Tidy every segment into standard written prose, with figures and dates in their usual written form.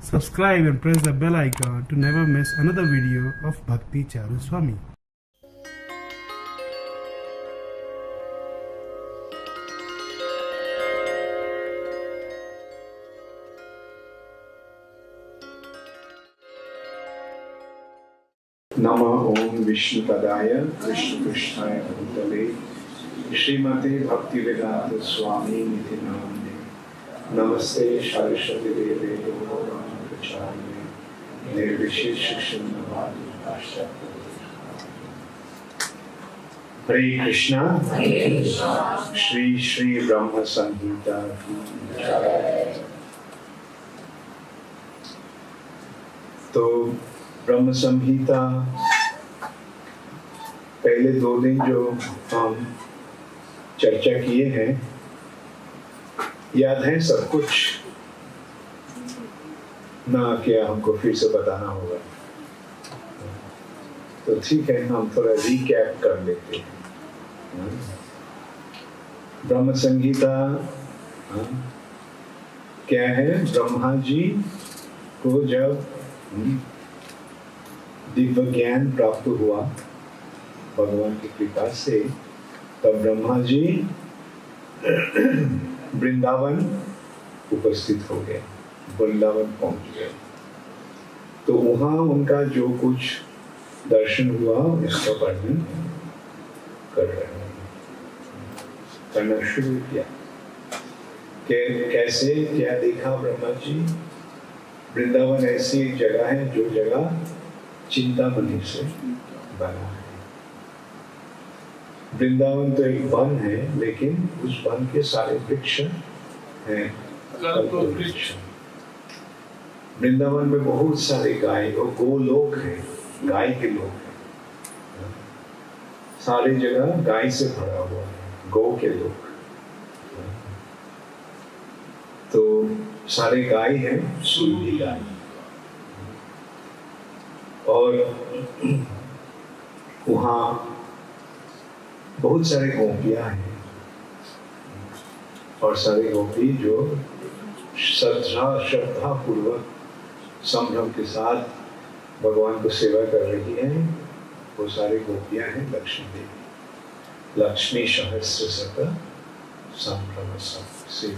Subscribe and press the bell icon to never miss another video of Bhakti Charu Swami. नमः ओम विष्णुपदाय कृष्णकृष्णाय भूतले श्रीमते भक्तिवेदांत स्वामी निधि नामिने नमस्ते सरस्वती देवे गौरवाचार्य निर्विशेष शून्यवादी पाश्चात्य। हरे कृष्णा। श्री श्री ब्रह्म संहिता की जय। तो ब्रह्म संहिता पहले 2 दिन जो हम चर्चा किए हैं याद है सब कुछ ना, क्या हमको फिर से बताना होगा? तो ठीक है, हम थोड़ा रिकैप कर लेते हैं। ब्रह्म संहिता क्या है? ब्रह्मा जी को जब दिव्य ज्ञान प्राप्त हुआ भगवान की कृपा से, तब ब्रह्मा जी वृंदावन उपस्थित हो गए, वृंदावन पहुंच गए। तो वहां उनका जो कुछ दर्शन हुआ इसका वर्णन कर रहे हैं, करना शुरू किया। कैसे क्या देखा ब्रह्मा जी? वृंदावन ऐसी एक जगह है जो जगह चिंतामणि से बना है। वृंदावन तो एक वन है, लेकिन उस वन के सारे वृक्ष हैं कल्पवृक्ष। वृंदावन में बहुत सारे गाय और गोलोक हैं, गाय के लोग हैं। सारी जगह गाय से भरा हुआ है, गौ के लोग। तो सारे गाय हैं, सुंदरी गाय। और वहाँ बहुत सारे गोपियां हैं, और सारे गोपी जो श्रद्धा पूर्वक संभ्रम के साथ भगवान को सेवा कर रही हैं, वो सारी गोपियां हैं लक्ष्मी देवी। लक्ष्मी सहस्र शत संभ्रम से,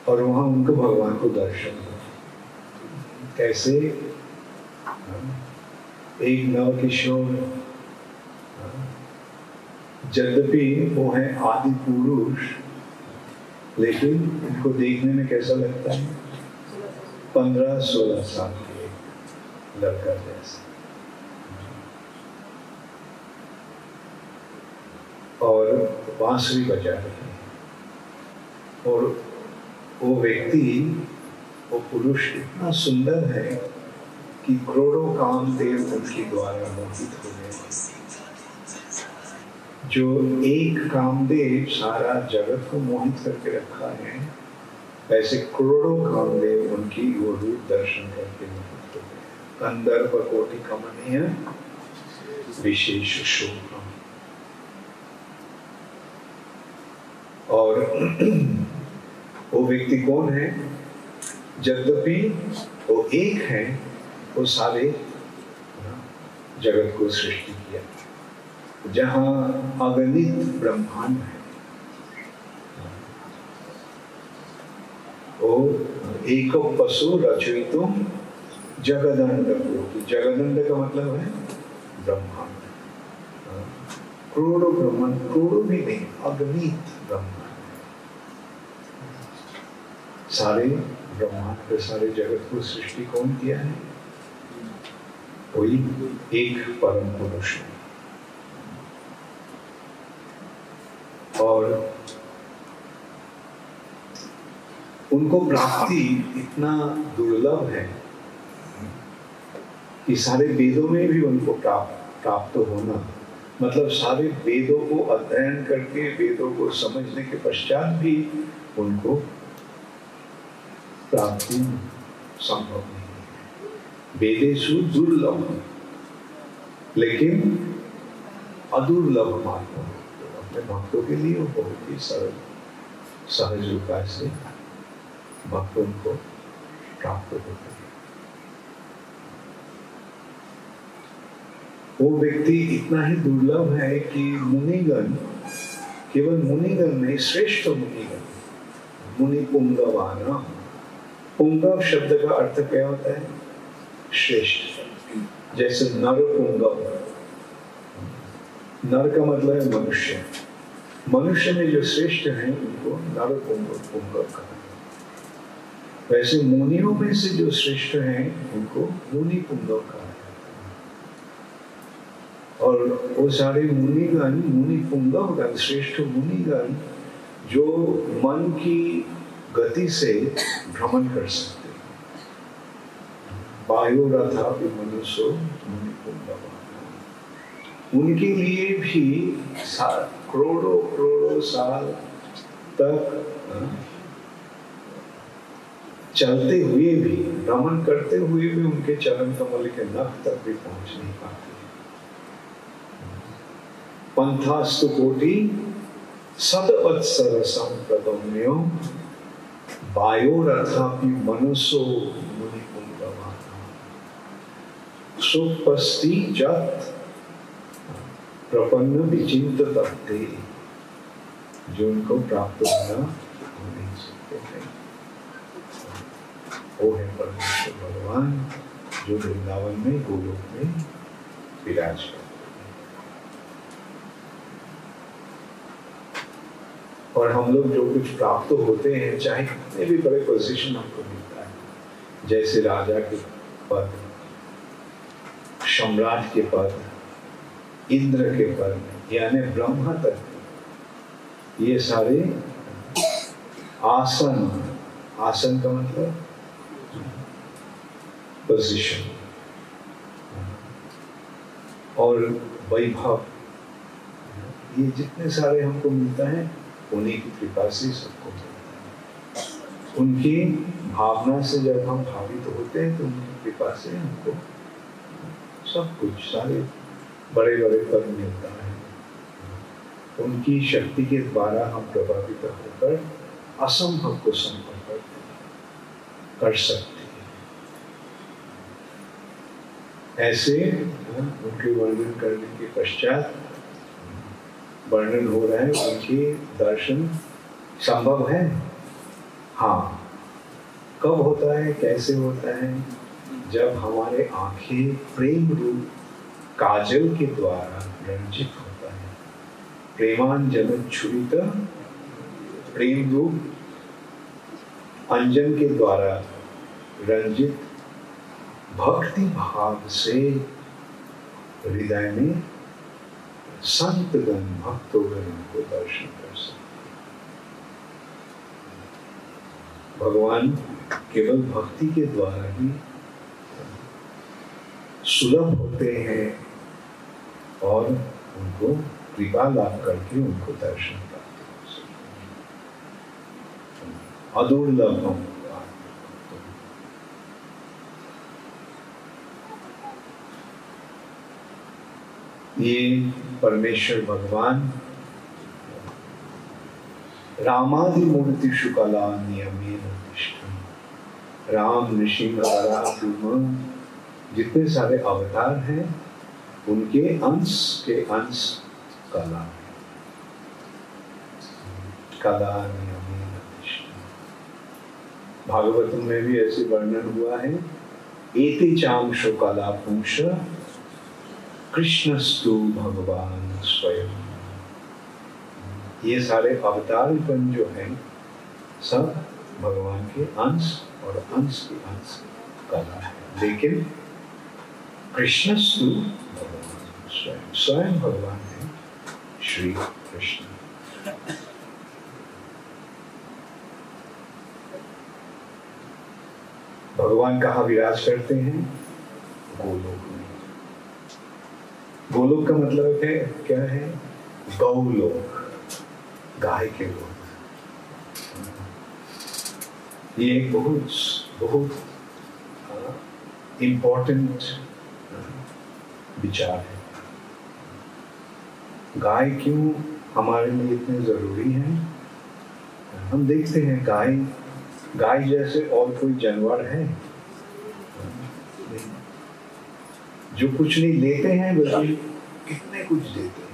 और वहां उनको भगवान को दर्शन हुआ। कैसे? एक नव किशोर, यद्यपि वो है आदि पुरुष, लेकिन उनको देखने में कैसा लगता है? 15-16 साल के लड़का जैसा। और बांसुरी बजा रहे हैं। और वो व्यक्ति, वो पुरुष इतना सुंदर है कि करोड़ों कामदेव उनके द्वारा मोहित हो गए। जो एक कामदेव सारा जगत को मोहित करके रखा है, वैसे करोड़ों कामदेव उनकी वो रूप दर्शन करके मोहित हो गए। कंदर्प कोटि कमनीय विशेष शोभा। और वो व्यक्ति कौन है? यद्यपि वो एक है, वो सारे जगत को सृष्टि किया। जहां अगणित ब्रह्मांड है, वो एक पशु रचयितुं जगदंड। जगदंड का मतलब है ब्रह्मांड। करोड़ों ब्रह्मांड, करोड़ों भी नहीं, अगणित ब्रह्मांड। सारे ब्रह्मांड के सारे जगत को सृष्टि कौन किया है? कोई एक परम पुरुष है। और उनको प्राप्ति इतना दुर्लभ है कि सारे वेदों में भी उनको प्राप्त होना, मतलब सारे वेदों को अध्ययन करके वेदों को समझने के पश्चात भी उनको प्राप्ति संभव नहीं है। वेदेषु दुर्लभ, लेकिन अदुर्लभ मात्र अपने भक्तों के लिए बहुत ही सरल सहज उपाय से भक्तों को प्राप्त होते हैं। वो व्यक्ति इतना ही दुर्लभ है कि मुनिगण, केवल मुनिगण नहीं, श्रेष्ठ मुनिगण, मुनि पुंगवाना। पुंगव शब्द का अर्थ क्या होता है? श्रेष्ठ। जैसे नर पुंगव, नर का मतलब है मनुष्य, मनुष्य में जो श्रेष्ठ हैं उनको नर पुंगव कहा। वैसे मुनियों में से जो श्रेष्ठ हैं उनको मुनि पुंगव कहा। और वो सारे मुनिगण, मुनि पुंगवगण, श्रेष्ठ मुनिगण जो मन की गति से भ्रमण कर सकते हैं। वायुरथापि मनुष्यो मुनि पुंगवा। उनके लिए भी करोड़ों करोड़ों साल तक चलते हुए भी, भ्रमण करते हुए भी उनके चरण कमल के नख तक भी पहुंच नहीं पाते। पंथास्तु कोटि सदवत्सर संप्रदम्यो वायोरथापि मनुष्यो मुनि पुंगवा। सुपस्ति जत प्रपन्न विचिंत तत्ते, जो उनको प्राप्त होना हो नहीं सकते हैं। वो है परमेश्वर भगवान जो वृंदावन में, गोलोक में विराज करते हैं। और हम लोग जो कुछ प्राप्त होते हैं, चाहे कितने भी बड़े पोजीशन हमको मिलता है, जैसे राजा के पद, सम्राट के पद, इंद्र के पद, यानी ब्रह्मा तक, ये सारे आसन, आसन का मतलब पोजीशन, और वैभव, ये जितने सारे हमको मिलता है उन्हीं की कृपा से सबको मिलता है। उनकी भावना से जब हम भावित होते हैं तो उनकी कृपा से हमको सब कुछ, सारे बड़े बड़े पद मिलता है। उनकी शक्ति के द्वारा हम प्रभावित होकर असंभव को संभव कर सकते हैं। ऐसे उनके वर्णन करने के पश्चात वर्णन हो रहा है उनके दर्शन संभव है। हाँ, कब होता है, कैसे होता है? जब हमारे आंखें प्रेम रूप काजल के द्वारा रंजित होता है। प्रेमांजन छुरित, प्रेम रूप अंजन के द्वारा रंजित भक्ति भाव से हृदय में संतगण, भक्तोगण को दर्शन कर सकते। भगवान केवल भक्ति के द्वारा ही सुलभ होते हैं और उनको कृपा लाभ करके उनको दर्शन प्राप्त हो सकते हैं। अदुर्लभ हम ये परमेश्वर भगवान रामादि मूर्तिषु कला नियमेन तिष्ठन्। राम, नृसिंह, वराह, जितने सारे अवतार हैं उनके अंश के अंश कला, कला नियमेन तिष्ठन्। भागवतम में भी ऐसे वर्णन हुआ है, एते चांशो कला पुंस कृष्णस्तु भगवान स्वयं। ये सारे अवतारगण जो हैं सब भगवान के अंश और अंश के अंश कला है, लेकिन कृष्णस्तु भगवान स्वयं, स्वयं भगवान है श्री कृष्ण। भगवान कहाँ विराज करते हैं? गोलोक में। गोलोक का मतलब है क्या है? गौलोक, गाय के लोक। ये एक बहुत बहुत इम्पोर्टेंट विचार है। गाय क्यों हमारे लिए इतने जरूरी है? हम देखते हैं गाय गाय जैसे और कोई जानवर है? जो कुछ नहीं लेते हैं बल्कि कितने कुछ देते हैं।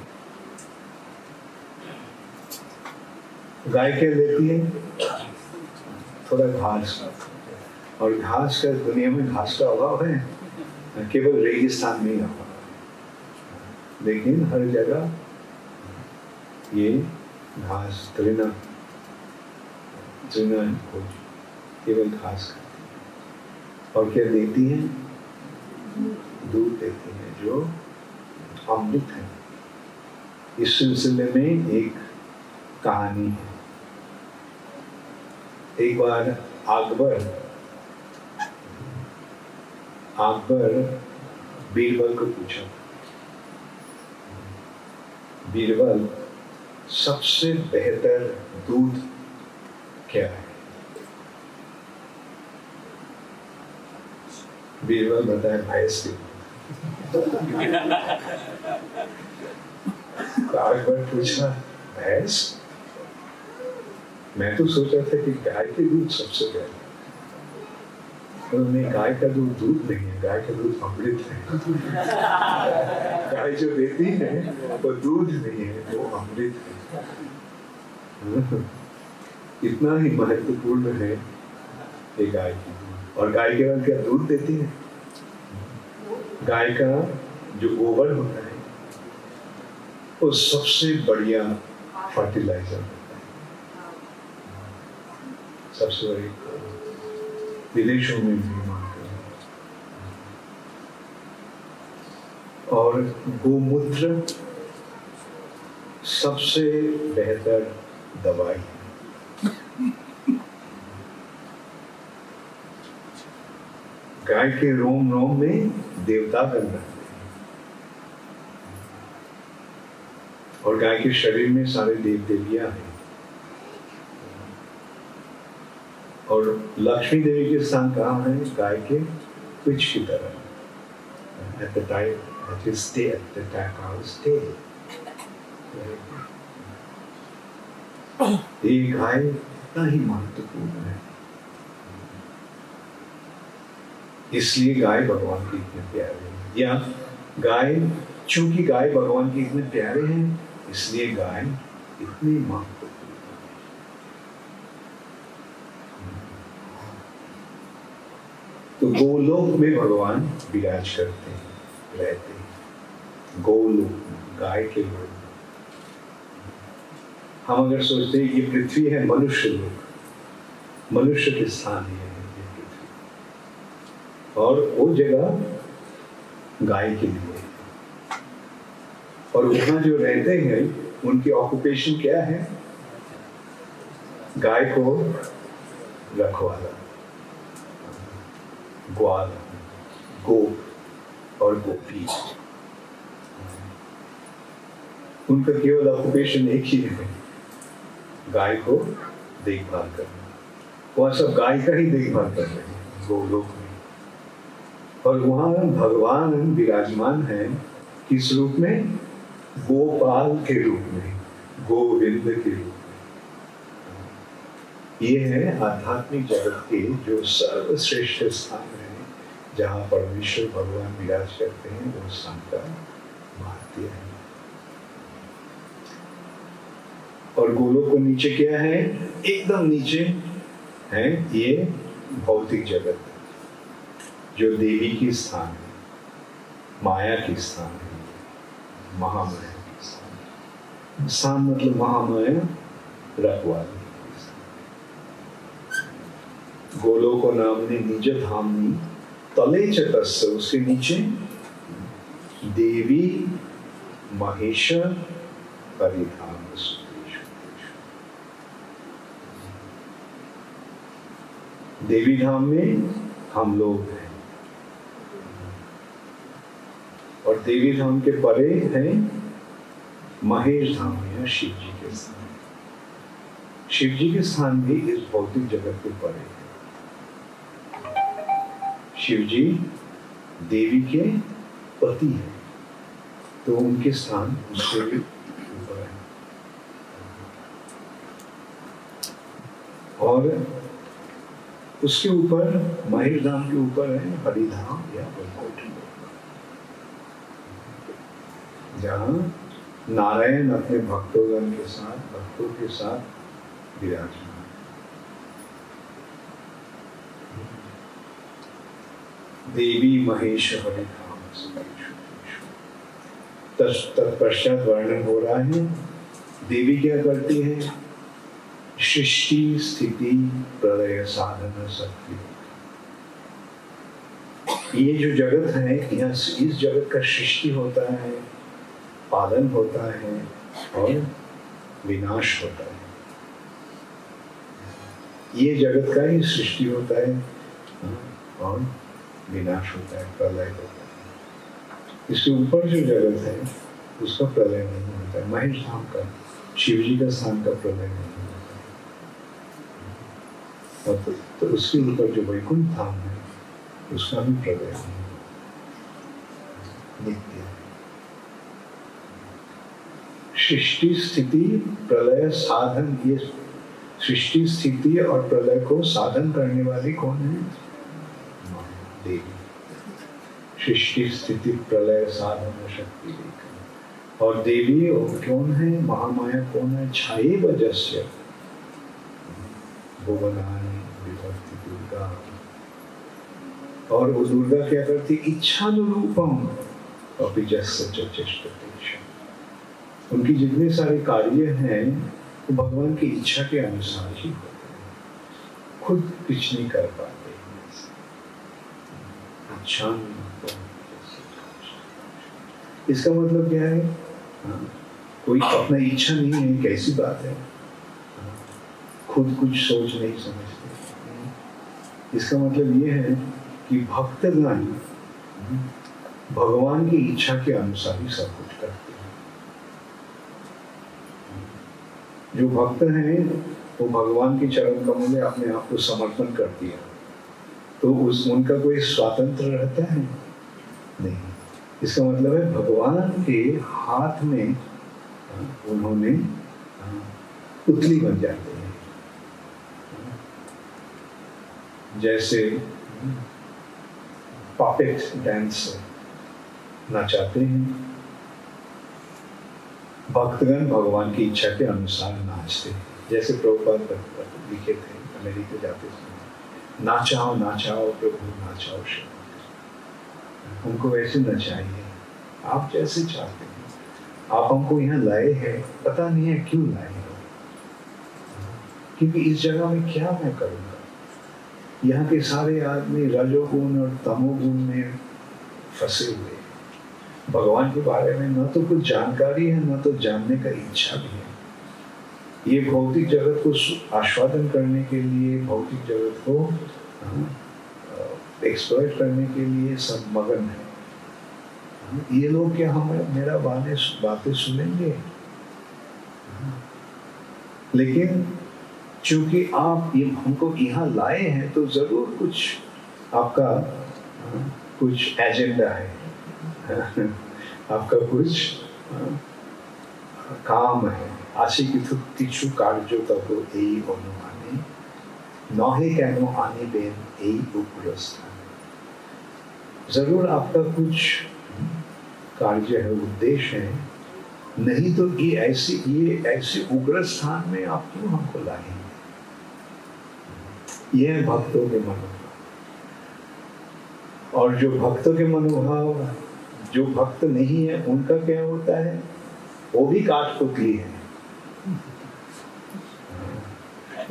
गाय क्या लेती है? थोड़ा घास, और घास का दुनिया में घास का अभाव है, केवल रेगिस्तान में ही अभाव है, लेकिन हर जगह ये घास तृण केवल घास खाती है। और क्या देती है? दूध देती है, जो अमृत है। इस सिलसिले में एक कहानी है। एक बार अकबर बीरबल को पूछा, बीरबल सबसे बेहतर दूध क्या है? बीरबल बताया भैंस के दूध। अकबर पूछा, भैंस? मैं तो सोचा था कि गाय के दूध सबसे बेहतर। उन्होंने गाय का दूध नहीं है, गाय का दूध अमृत है। गाय जो देती है वो दूध नहीं है, वो अमृत है। इतना ही महत्वपूर्ण है ये गाय की दूध। और गाय केवल क्या दूध देती है? गाय का जो गोबर होता है वो सबसे बढ़िया फर्टिलाइजर होता है। सबसे बड़ी विदेशों में भी मानते हैं। और गोमूत्र सबसे बेहतर दवाई है। गाय के रोम रोम में देवता बन रहते हैं, और गाय के शरीर में सारे देव देवियां हैं। और लक्ष्मी देवी के स्थान कहाँ है? गाय के पिच की तरह। At the time, at his stay, at the time cows stay. ये गाय इतना ही महत्वपूर्ण है, इसलिए गाय भगवान की इतने प्यारे हैं। या गाय, चूंकि गाय भगवान की इतने प्यारे हैं, इसलिए गाय इतनी महत्वपूर्ण। तो गोलोक में भगवान विराज करते हैं, रहते हैं। गोलोक, गाय के लोक। हम अगर सोचते हैं कि पृथ्वी है मनुष्य लोक, मनुष्य के स्थान है ये पृथ्वी, और वो जगह गाय के लिए। और वहां जो रहते हैं उनकी ऑक्यूपेशन क्या है? गाय को रखवाला, ग्वाल, गोप और गोपी। उनका केवल ऑक्यूपेशन एक ही है, गाय को देखभाल करना। वह सब गाय का ही देखभाल कर रहे हैं गोलोक में। और वहां भगवान विराजमान है किस रूप में? गोपाल के रूप में, गोविंद के रूप में। ये है आध्यात्मिक जगत के जो सर्वश्रेष्ठ स्थान है, जहाँ परमेश्वर भगवान विराज करते हैं, वो स्थान का महत्व है। और गोलोक को नीचे क्या है? एकदम नीचे है ये भौतिक जगत, जो देवी की स्थान है, माया की स्थान है, महामाया की स्थान। स्थान मतलब महामाया रखवाली। गोलोक नामने निज धामनी तले च तस्य, उसके नीचे देवी महेश्वर परिधाम। देवी धाम में हम लोग हैं, और देवी धाम के परे हैं महेश धाम या शिव जी के स्थान। शिव जी के स्थान भी इस भौतिक जगत के परे है। शिव जी देवी के पति हैं, तो उनके स्थान उससे भी ऊपर है। और उसके ऊपर महेश धाम के ऊपर है हरिधाम या वैकुंठ लोक, जहाँ नारायण अपने भक्तों के साथ विराजमान। देवी महेश हरिधाम तत्पश्चात वर्णन हो रहा है। देवी क्या करती है? सृष्टि स्थिति प्रलय साधन शक्ति। ये जो जगत है, यहाँ इस जगत का सृष्टि होता है, पालन होता है और विनाश होता है। ये जगत का ही सृष्टि होता है और विनाश होता है, प्रलय होता है। इसके ऊपर जो जगत है उसका प्रलय नहीं होता है। महेश धाम का, शिव जी का स्थान का प्रलय नहीं होता है। और तो उसके ऊपर जो वैकुंठ धाम है उसका भी प्रलय नहीं होता, नित्य। सृष्टि स्थिति प्रलय साधन, ये सृष्टि स्थिति और प्रलय को साधन करने वाली कौन है? देवी। सृष्टि स्थिति प्रलय साधन शक्ति। और देवी कौन है? महामाया कौन है? छाये वजस्य भुवनानि विभक्ति दुर्गा। और वो दुर्गा क्या करती? इच्छानुरूपम अभिजस्य च चेष्टते। उनकी जितने सारे कार्य हैं वो भगवान की इच्छा के अनुसार ही होते हैं, खुद कुछ नहीं कर पाते। अच्छा, इसका मतलब क्या है? कोई अपना इच्छा नहीं है, कैसी बात है? खुद कुछ सोच नहीं समझते। इसका मतलब ये है कि भक्तगण भगवान की इच्छा के अनुसार ही सब कुछ करते हैं। जो भक्त हैं वो भगवान के चरण कमल में अपने आप को समर्पण कर दिया, तो उनका कोई स्वतंत्र रहता है? नहीं। इसका मतलब है भगवान के हाथ में उन्होंने पुतली बन जाते हैं। जैसे पपेट डांस नचाते हैं, भक्तगण भगवान की इच्छा के अनुसार नाचते हैं। जैसे प्रभुपाद लिखे थे अमेरिका जाते समय, नाचाओ नाचाओ प्रभु नाचाओ शिव। हमको वैसे नचाइए, आप जैसे चाहते हैं। आप हमको यहाँ लाए हैं, पता नहीं है क्यों लाए हो, क्योंकि इस जगह में क्या मैं करूँगा? यहाँ के सारे आदमी रजोगुण और तमोगुण में फंसे हुए। भगवान के बारे में न तो कुछ जानकारी है, न तो जानने का इच्छा भी है। ये भौतिक जगत को आस्वादन करने के लिए, भौतिक जगत को एक्सप्लॉइट करने के लिए सब मगन है। ये लोग क्या मेरा बातें सुनेंगे? लेकिन चूंकि आप ये हमको यहाँ लाए हैं तो जरूर कुछ आपका कुछ एजेंडा है, आपका कुछ काम है। आशी किछु कार्य तब यही अनुमाने नहे केनो आने बेन यही उपरस्थान। जरूर आपका कुछ कार्य है, उद्देश्य है, नहीं तो ये ऐसे उग्र स्थान में आप क्यों हमको लाएंगे? ये है भक्तों के मनोभाव। और जो भक्तों के मनोभाव, जो भक्त नहीं है उनका क्या होता है? वो भी काठपुतली है,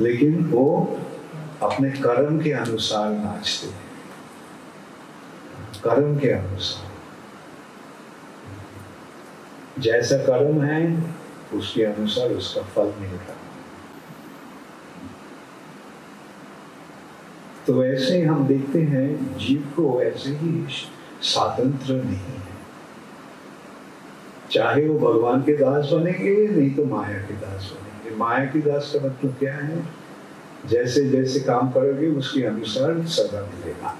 लेकिन वो अपने कर्म के अनुसार नाचते हैं, कर्म के अनुसार। जैसा कर्म है उसके अनुसार उसका फल मिल रहा है। तो ऐसे हम देखते हैं जीव को ऐसे ही स्वतंत्र नहीं है। चाहे वो भगवान के दास बनेंगे, नहीं तो माया के दास बनेंगे। माया के दास का मतलब क्या है? जैसे जैसे काम करोगे उसके अनुसार सजा मिलेगा।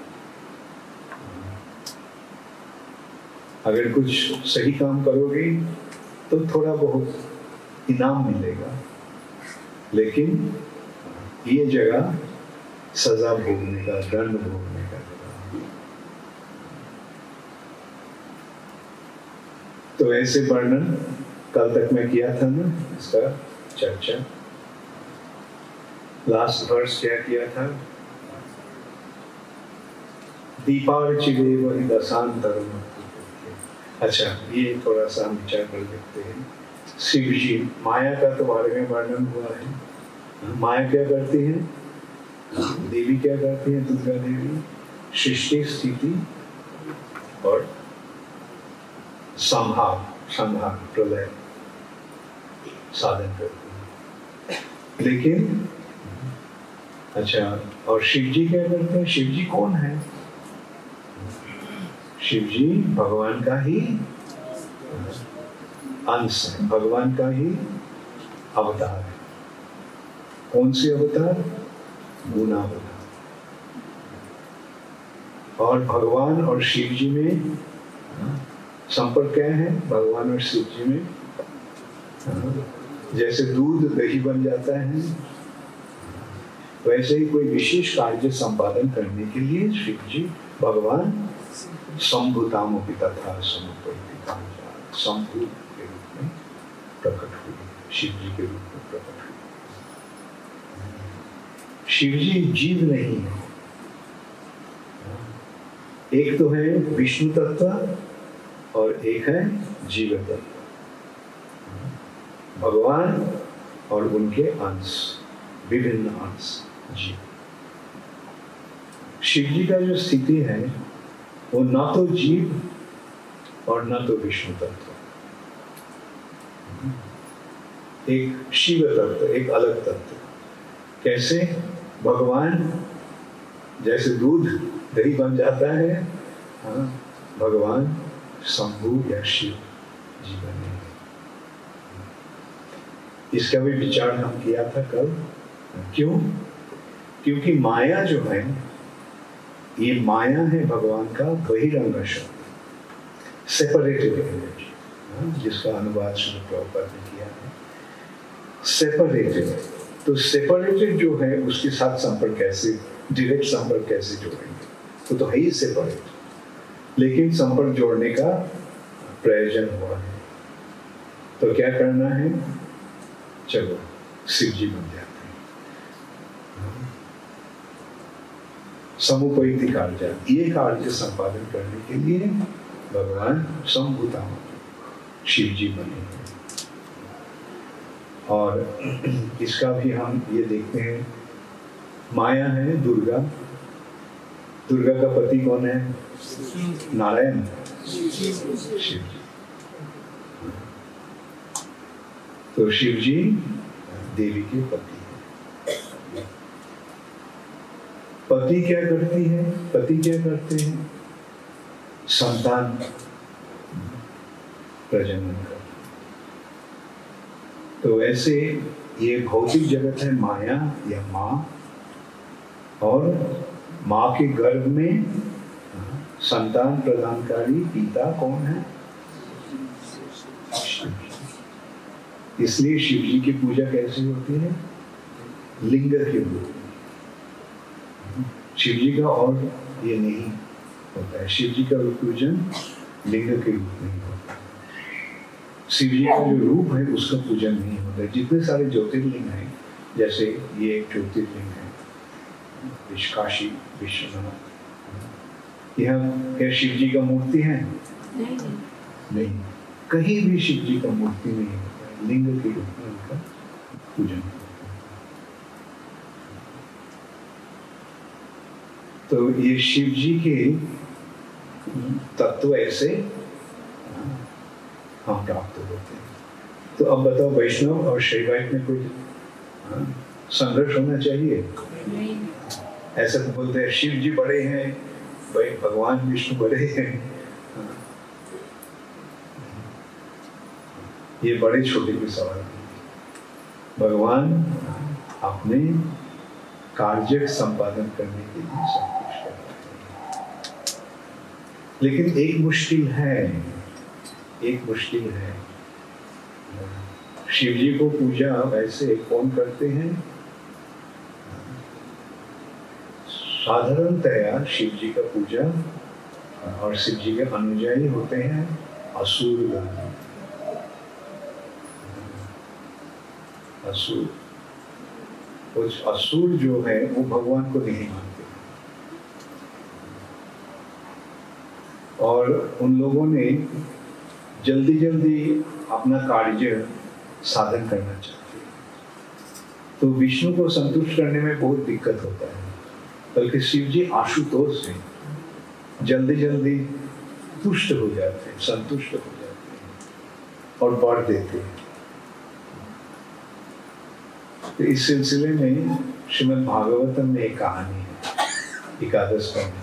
अगर कुछ सही काम करोगे तो थोड़ा बहुत इनाम मिलेगा, लेकिन ये जगह सजा भोगने का, दंड भोगने का जगह। तो ऐसे वर्णन कल तक मैं किया था ना, इसका चर्चा। लास्ट वर्ष क्या किया था? दीपार्चिवे वही दशांतरम। अच्छा, ये थोड़ा सा हम विचार कर देखते हैं। शिव जी, माया का तो बारे में वर्णन हुआ है। माया क्या करती है? देवी क्या करती है? दुर्गा देवी सृष्टि, स्थिति और संहार प्रलय साधन करती है। लेकिन अच्छा, और शिव जी क्या करते हैं? शिव जी कौन है? शिव जी भगवान का ही अंश है, भगवान का ही अवतार है। कौन सी अवतार? गुणावतार। और भगवान और शिव जी में संपर्क क्या है? भगवान और शिव जी में जैसे दूध दही बन जाता है, वैसे ही कोई विशेष कार्य संपादन करने के लिए शिव जी भगवान संभूताम तथा समुपैति संभू के रूप में प्रकट हुए, शिव जी के रूप में प्रकट हुए। शिव जी जीव नहीं है। एक तो है विष्णु तत्व और एक है जीव तत्व। भगवान और उनके अंश, विभिन्न अंश जीव। शिव जी का जो स्थिति है वो न तो जीव और न तो विष्णु तत्व, एक शिव तत्व, एक अलग तत्व। कैसे? भगवान जैसे दूध दही बन जाता है, भगवान शंभु या शिव जीवन है। इसका भी विचार हम किया था कल। क्यों? क्योंकि माया जो है, ये माया है भगवान का बहिरंग शब्द, सेपरेटेड एनर्जी, जिसका अनुवाद श्री प्रभुपाद ने किया है। सेपरेटेड, तो सेपरेटेड जो है उसके साथ संपर्क कैसे, डायरेक्ट संपर्क कैसे जोड़ेंगे? वो तो है ही सेपरेट, लेकिन संपर्क जोड़ने का प्रयोजन हुआ है। तो क्या करना है? चलो शिव जी बन जाते हैं। समुपैति कार्य, ये कार्य संपादन करने के लिए भगवान संभूता शिव जी बने हैं। और इसका भी हम ये देखते हैं, माया है दुर्गा। दुर्गा का पति कौन है? नारायण, शिव जी। तो शिव जी देवी के पति हैं। पति क्या करती है? पति क्या करते हैं? संतान प्रजनन करते। तो ऐसे ये भौतिक जगत है माया या माँ, और माँ के गर्भ में संतान प्रदानकारी पिता कौन है? इसलिए शिव जी की पूजा कैसे होती है? लिंग के रूप में। शिव जी का और ये नहीं होता है। शिव जी का पूजन लिंग के रूप में होता है। शिव जी का जो रूप है उसका पूजन नहीं होता है। जितने सारे ज्योतिर्लिंग हैं, जैसे ये एक ज्योतिर्लिंग है काशी विश्वनाथ, यह क्या शिव जी का मूर्ति है? नहीं, कहीं भी शिव जी का मूर्ति नहीं होता है। लिंग के रूप में उनका पूजन। तो ये शिव जी के तत्व ऐसे हम प्राप्त होते हैं। तो अब बताओ, वैष्णव और शैवाइट में कोई संघर्ष होना चाहिए? नहीं। ऐसा तो बोलते हैं शिव जी बड़े हैं, भाई भगवान विष्णु बड़े हैं। ये बड़े छोटे के सवाल हैं। भगवान अपने कार्य संपादन करने के लिए सब कुछ कर रहे हैं। लेकिन एक मुश्किल है, शिव जी को पूजा वैसे कौन करते हैं? साधारणतया शिव जी का पूजा और शिव जी के अनुयायी होते हैं असुर गण। असुर, कुछ असुर जो है वो भगवान को नहीं मानते और उन लोगों ने जल्दी जल्दी अपना कार्य साधन करना चाहते हैं, तो विष्णु को संतुष्ट करने में बहुत दिक्कत होता है। बल्कि शिव जी आशुतोष से जल्दी जल्दी तुष्ट हो जाते हैं, संतुष्ट हो जाते हैं और बढ़ देते हैं। तो इस सिलसिले में श्रीमद् भागवतम में एक कहानी है, एकादश कहानी,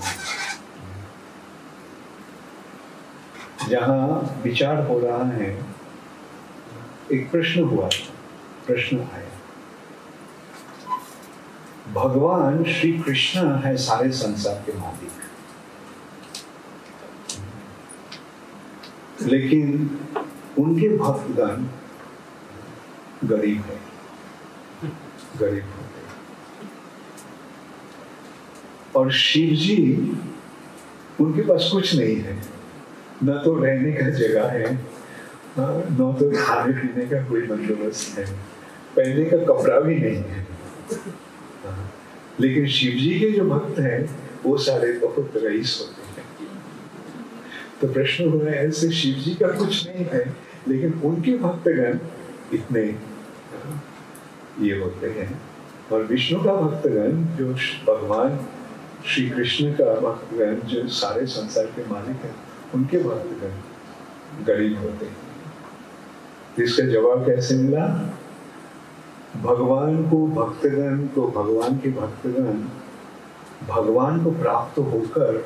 जहाँ विचार हो रहा है। एक प्रश्न हुआ, प्रश्न आया, भगवान श्री कृष्ण है सारे संसार के मालिक, लेकिन उनके भक्तगण गरीब है, गरीब होते हैं। और शिव जी, उनके पास कुछ नहीं है, न तो रहने का जगह है, न तो खाने पीने का कोई बंदोबस्त है, पहनने का कपड़ा भी नहीं है। लेकिन शिव जी के जो भक्त हैं वो सारे बहुत रईस होते हैं। तो प्रश्न हो रहा है, ऐसे शिव जी का कुछ नहीं है लेकिन उनके भक्तगण इतने ये होते हैं, और विष्णु का भक्तगण जो भगवान श्री कृष्ण का भक्तगण जो सारे संसार के मालिक हैं, उनके भक्तगण गरीब होते हैं। तो इसका जवाब कैसे मिला? भगवान को भक्तगण को, भगवान के भक्तगण भगवान को प्राप्त होकर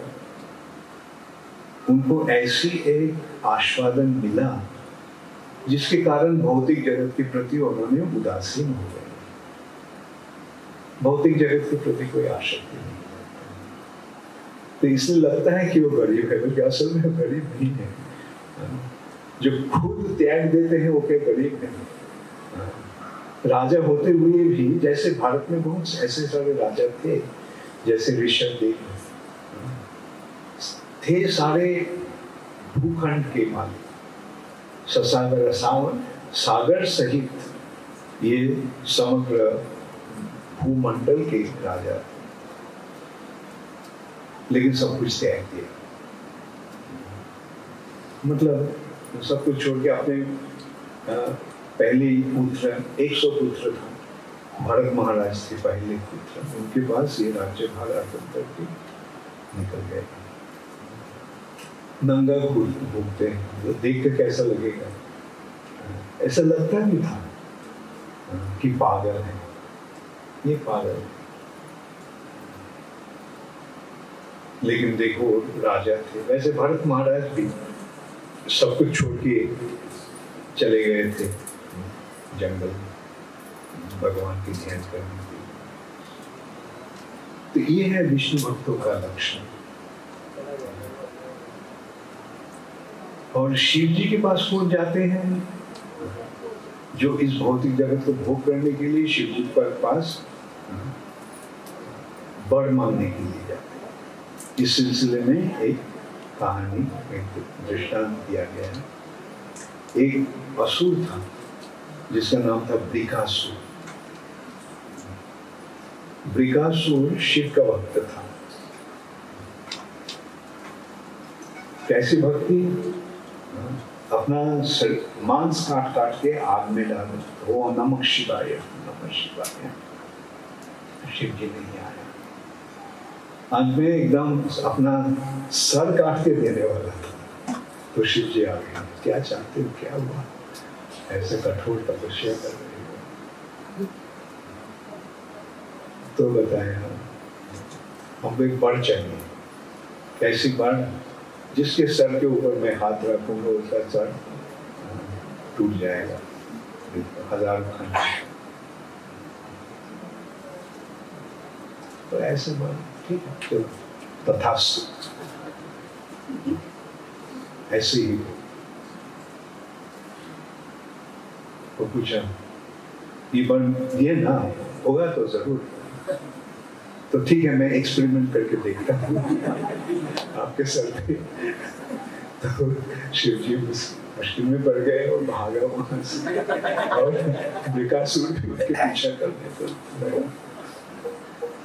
उनको ऐसी एक आस्वादन मिला जिसके कारण भौतिक जगत के प्रति उन्होंने उदासीन हो गए, भौतिक जगत के प्रति कोई आसक्ति नहीं। तो इसलिए लगता है कि वो गरीब है, बल्कि असल में वो गरीब नहीं है। जो खुद त्याग देते हैं वो क्या गरीब नहीं। राजा होते हुए भी, जैसे भारत में बहुत ऐसे सारे राजा थे, जैसे ऋषभदेव थे, सारे भूखंड के मालिक, ससागर सागर सहित ये समग्र भूमंडल के राजा, लेकिन सब कुछ त्याग दिया। मतलब सब कुछ छोड़ के अपने पहले पुत्र, 100 पुत्र था, भरत महाराज थे पहले पुत्र, उनके पास ये राज्य भाग करके निकल गए। नंगा घूमते हैं, तो देख के कैसा लगेगा? ऐसा लगता नहीं था कि पागल है, ये पागल है। लेकिन देखो राजा थे। वैसे भरत महाराज भी सब कुछ छोड़ के चले गए थे जंगल भगवान की ध्यान करने के लिए। तो ये है विष्णु भक्तों का लक्षण। और शिव जी के पास कौन जाते हैं? जो इस भौतिक जगत को भोग करने के लिए शिव जी के पास वर मांगने के लिए जाते हैं। इस सिलसिले में एक कहानी, एक दृष्टांत दिया गया है। एक असुर था जिसका नाम था ब्रिकासुर। ब्रिकासुर शिव का भक्त था। कैसी भक्ति? अपना मांस काट काट के आग में डाल, वो नमक शिवाय, नमक शिवाय। शिव जी नहीं आया। अंत में एकदम अपना सर काट के देने वाला था, तो शिव जी आ गए। क्या चाहते हो, क्या हुआ? ऐसे कठोर तपस्या कर रहे हो तो बताया, हमको एक बड़ चाहिए। कैसी बड़? जिसके सर के ऊपर मैं हाथ रखूंगा उसका सर टूट जाएगा, 1000 खंड। तो ऐसे बड़, ठीक है, चलो तथास्तु, ऐसे ही तो पूछा, ये बन ये ना होगा तो जरूर। तो ठीक है, मैं एक्सपेरिमेंट करके देखता हूँ आपके सर पे। तो शिव जी मुश्किल में पड़ गए और भागा वहां से, और बृकासुर भी उसके पीछा करने लगा।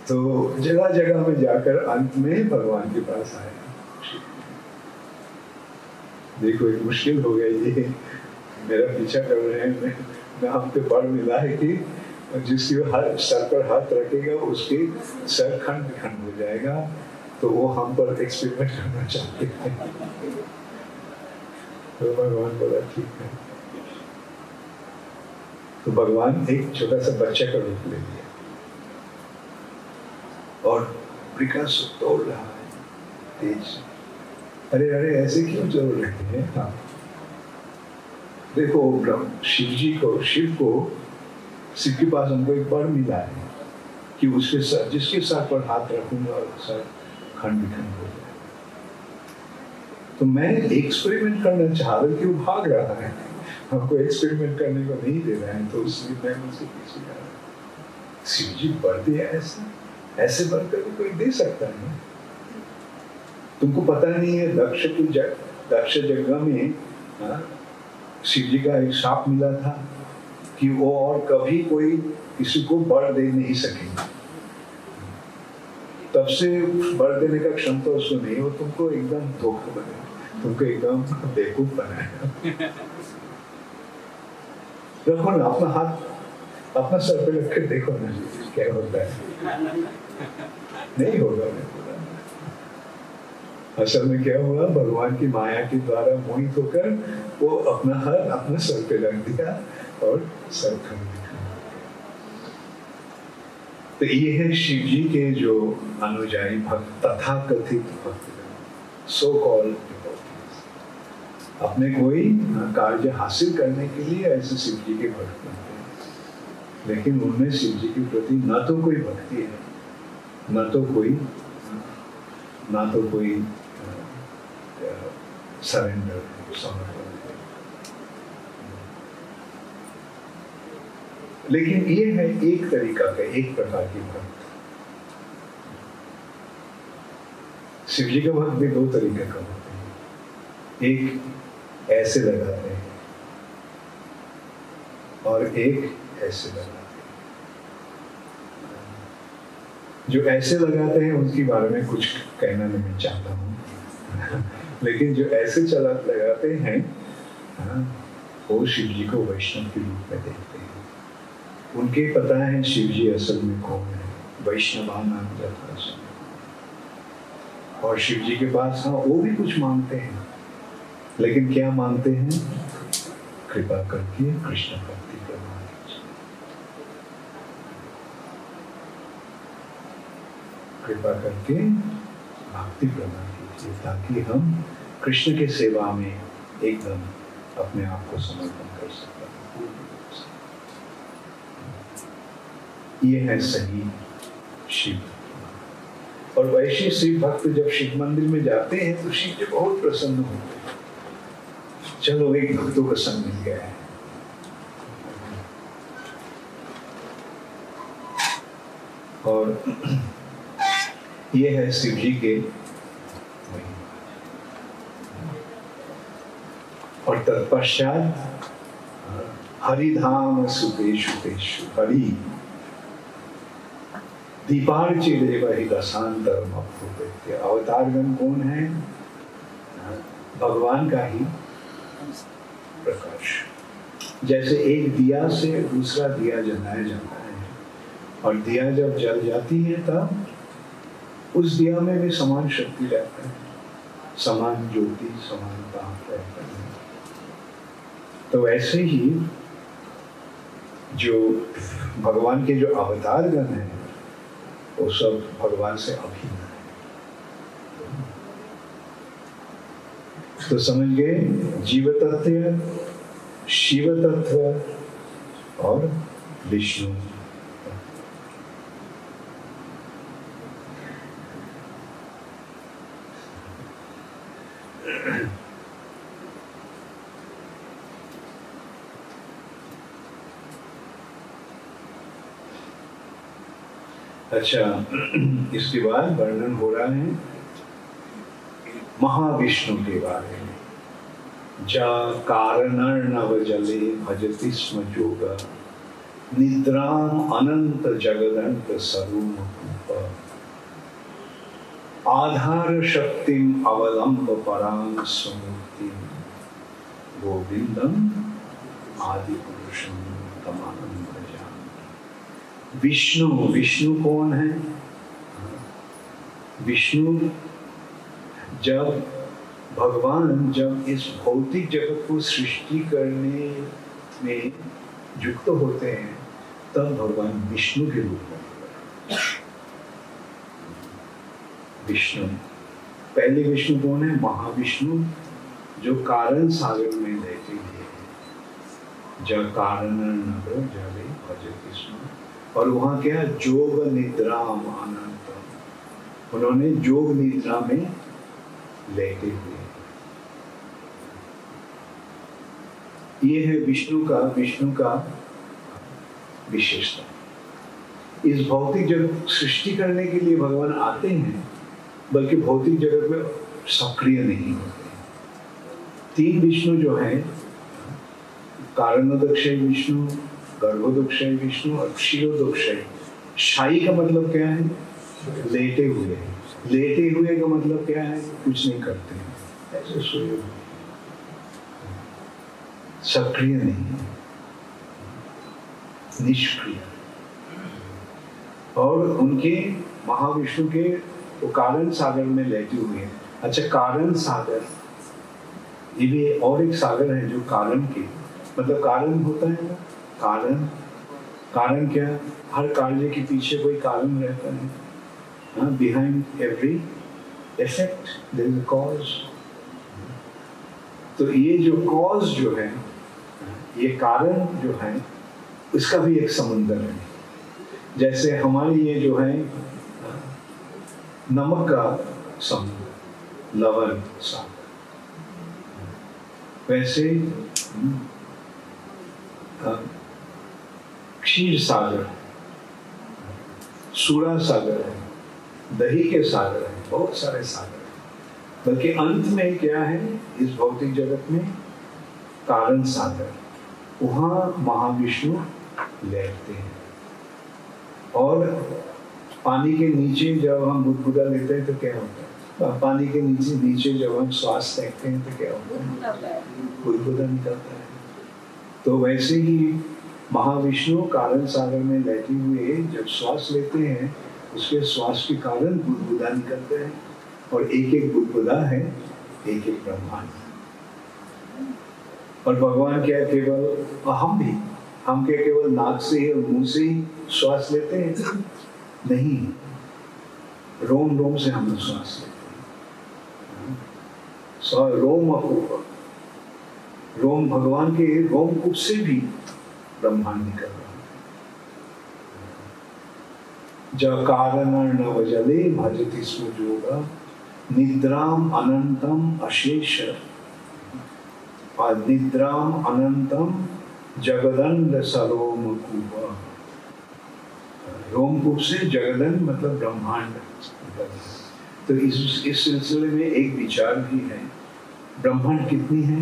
तो जगह जगह में जाकर अंत में भगवान के पास आया। देखो एक मुश्किल हो गई, ये मेरा पीछा कर रहे हैं, मैं हम पे बड़ मिला है कि जिसकी सर पर हाथ रखेगा उसके सर खंड खंड हो जाएगा, तो वो हम पर एक्सपेरिमेंट करना चाहते हैं। तो भगवान बोला ठीक है। तो भगवान एक छोटा सा बच्चे का रूप ले लिया और बृकासुर तोड़ रहा है तेज। अरे अरे ऐसे क्यों तोड़ रहे हैं? हाँ देखो, शिव के पास हमको एक वर मिला है कि उसके सर, जिसके सर पर हाथ रखूंगा सर खंड खंड हो जाए। तो मैं एक्सपेरिमेंट करना चाह रहा हूँ कि वो भाग रहा है, हमको एक्सपेरिमेंट करने को नहीं दे रहे हैं, तो इसलिए मैं मुझसे पीछे जा रहा हूँ। शिव जी वर दिया ऐसे वर करके कोई दे सकता है? तुमको पता नहीं है, दक्ष जगह में शिव जी का एक शाप मिला था कि वो और कभी कोई किसी को वर दे नहीं सकेगा। तब से वर देने का क्षमता उसको नहीं, हो तुमको एकदम धोखा बनाया, तुमको एकदम बेवकूफ बनाया। रखो ना अपना हाथ अपना सर पे रख के देखो ना क्या होता है। नहीं होगा। असल में क्या हुआ, भगवान की माया के द्वारा मोहित होकर वो अपना हाथ अपने सर पे रख दिया और सर खंड। तो ये है शिव जी के जो अनुयायी भक्त, तथाकथित भक्त, सो कॉल्ड, अपने कोई कार्य हासिल करने के लिए ऐसे शिव जी के भक्त बनते हैं, लेकिन उनमें शिव जी के प्रति न तो कोई भक्ति है, न तो कोई सरेंडर, समर्पण। लेकिन ये है एक तरीका का, एक प्रकार की भक्त। शिव जी का भक्त भी दो तरीके का होते हैं, एक ऐसे लगाते हैं और एक ऐसे लगाते हैं। जो ऐसे लगाते हैं उनके बारे में कुछ कहना नहीं चाहता हूँ लेकिन जो ऐसे लगाते हैं वो शिव जी को वैष्णव के रूप में देखते हैं। उनके पता है शिव जी असल में कौन है, वैष्णवा नाम जाता है। और शिव जी के पास वो भी कुछ मांगते हैं, लेकिन क्या मांगते हैं? कृपा करके कृष्ण भक्ति प्रदान कीजिए, कृपा करके भक्ति प्रदान कीजिए, ताकि हम कृष्ण के सेवा में एकदम अपने आप को समर्पण कर सकें। ये है सही शिव। और वैसे शिव भक्त जब शिव मंदिर में जाते हैं तो शिव जी बहुत प्रसन्न होते हैं। चलो एक भक्तों का संग मिल गया है। और ये है शिव जी के। और तत्पश्चात हरिधाम सुतेषु तेषु हरि दीपार्चिदेव हि दशांतरम अप्रुपेत्य। अवतारगण कौन है? भगवान का ही प्रकाश। जैसे एक दिया से दूसरा दिया जलाया जाता है, और दिया जब जल जाती है तब उस दिया में भी समान शक्ति रहता है, समान ज्योति, समान ताप रहता है। तो ऐसे ही जो भगवान के जो अवतार गण हैं वो सब भगवान से अभिन्न है। तो समझ गए, जीव तत्व, शिव तत्व और विष्णु। अच्छा, इसके बाद वर्णन हो रहा है महाविष्णु के बारे में। जा कारणर्णव जले भजति स्म जोगा निद्राम अनंत जगदंत स्वरूप आधार शक्तिम अवलंब परां सुमूर्ति गोविंदम आदि पुरुषम तमाम भजामि। विष्णु, विष्णु कौन है? विष्णु जब भगवान जब इस भौतिक जगत को सृष्टि करने में युक्त होते हैं तब भगवान विष्णु के रूप में होते हैं। विष्णु, पहले विष्णु कौन है? महाविष्णु, जो कारण सागर में रहते हैं। जब कारण नगर जले भजति स्म, और वहां क्या? जोग निद्रा अनंत, उन्होंने जोग निद्रा में लेटे हुए। ये है विष्णु का विशेषता। इस भौतिक जगत सृष्टि करने के लिए भगवान आते हैं, बल्कि भौतिक जगत में सक्रिय नहीं होते। तीन विष्णु जो है, कारणोदक्षय विष्णु, गर्भोदक्षय विष्णु और क्षीरोदक्षय। शाही का मतलब क्या है? लेटे हुए। लेटे हुए का मतलब क्या है? कुछ नहीं करते हैं, ऐसे सोए हुए, सक्रिय नहीं, निष्क्रिय। और उनके महाविष्णु के वो कारण सागर में लेटे हुए हैं। अच्छा, कारण सागर, ये भी और एक सागर है जो कारण के, मतलब कारण होता है ना, कारण, कारण क्या? हर कार्य के पीछे कोई कारण रहता है। Behind every effect there is a cause. तो ये जो कॉज जो है, ये कारण जो है, उसका भी एक समुंदर है। जैसे हमारे ये जो है नमक का समुद्र, लवण सागर, वैसे क्षीर सागर, सूरा सागर है, दही के सागर है, बहुत सारे सागर है। बल्कि अंत में क्या है इस भौतिक जगत में? कारण सागर, वहां महाविष्णु लेटते हैं। और पानी के नीचे जब हम बुदबुदा लेते हैं तो क्या होता है? पानी के नीचे जब हम श्वास फेंकते हैं तो क्या होता है? बुदबुदा निकलता है। तो वैसे ही महाविष्णु कारण सागर में लेटे हुए जब श्वास लेते हैं, उसके श्वास के कारण बुदबुदा निकलते हैं। और एक एक बुदबुदा है एक एक ब्रह्मांड। और भगवान क्या केवल हम क्या केवल नाक से और मुंह से ही श्वास लेते हैं? नहीं, रोम रोम से हम श्वास लेते हैं। रोम, भगवान के रोमकूप से भी ब्रह्मांड निकल रहा है। ज कारणर्णव जले भजति स्म जोगा निद्राम अनंतम अशेष, और निद्राम अनंतम जगदंड सरोमकूप। रोमकूप से जगदंड मतलब ब्रह्मांड। तो इस सिलसिले में एक विचार भी है, ब्रह्मांड कितनी है?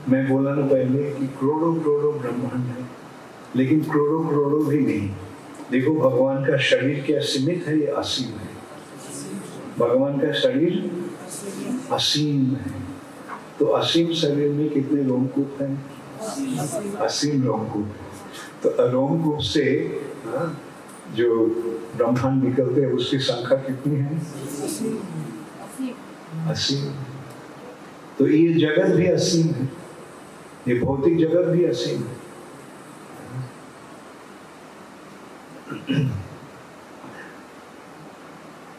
मैं बोला ना पहले कि करोड़ों करोड़ों ब्रह्मांड है, लेकिन करोड़ों करोड़ों भी नहीं। देखो भगवान का शरीर क्या सीमित है? ये असीम है। भगवान का शरीर असीम है। तो असीम शरीर में कितने रोमकूप हैं? असीम रोमकूप। तो रोमकूप से जो ब्रह्मांड निकलते हैं उसकी संख्या कितनी है? असीम। तो ये जगत भी असीम है, ये भौतिक जगत भी असीम है।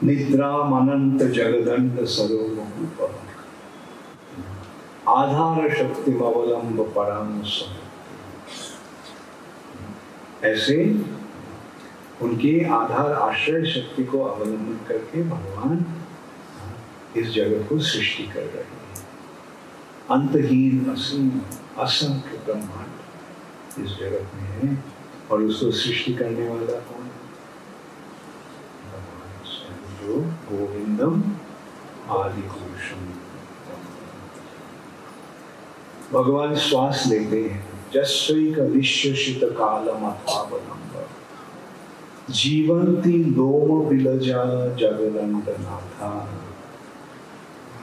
निद्राम अनंत जगदंड सरोमकूप आधार शक्ति अवलंब पराम। ऐसे उनके आधार आश्रय शक्ति को अवलंबन करके भगवान इस जगत को सृष्टि कर रहे हैं। अंतहीन असीम असंख्य ब्रह्मांड इस जगत में है, और उसको सृष्टि करने वाला कौन? जो गोविंदम आदि पुरुषम। भगवान श्वास लेते हैं, जस्वैक निश्चित कालम अथावलंब जीवंती लोम बिलजा जगदंड नाथा।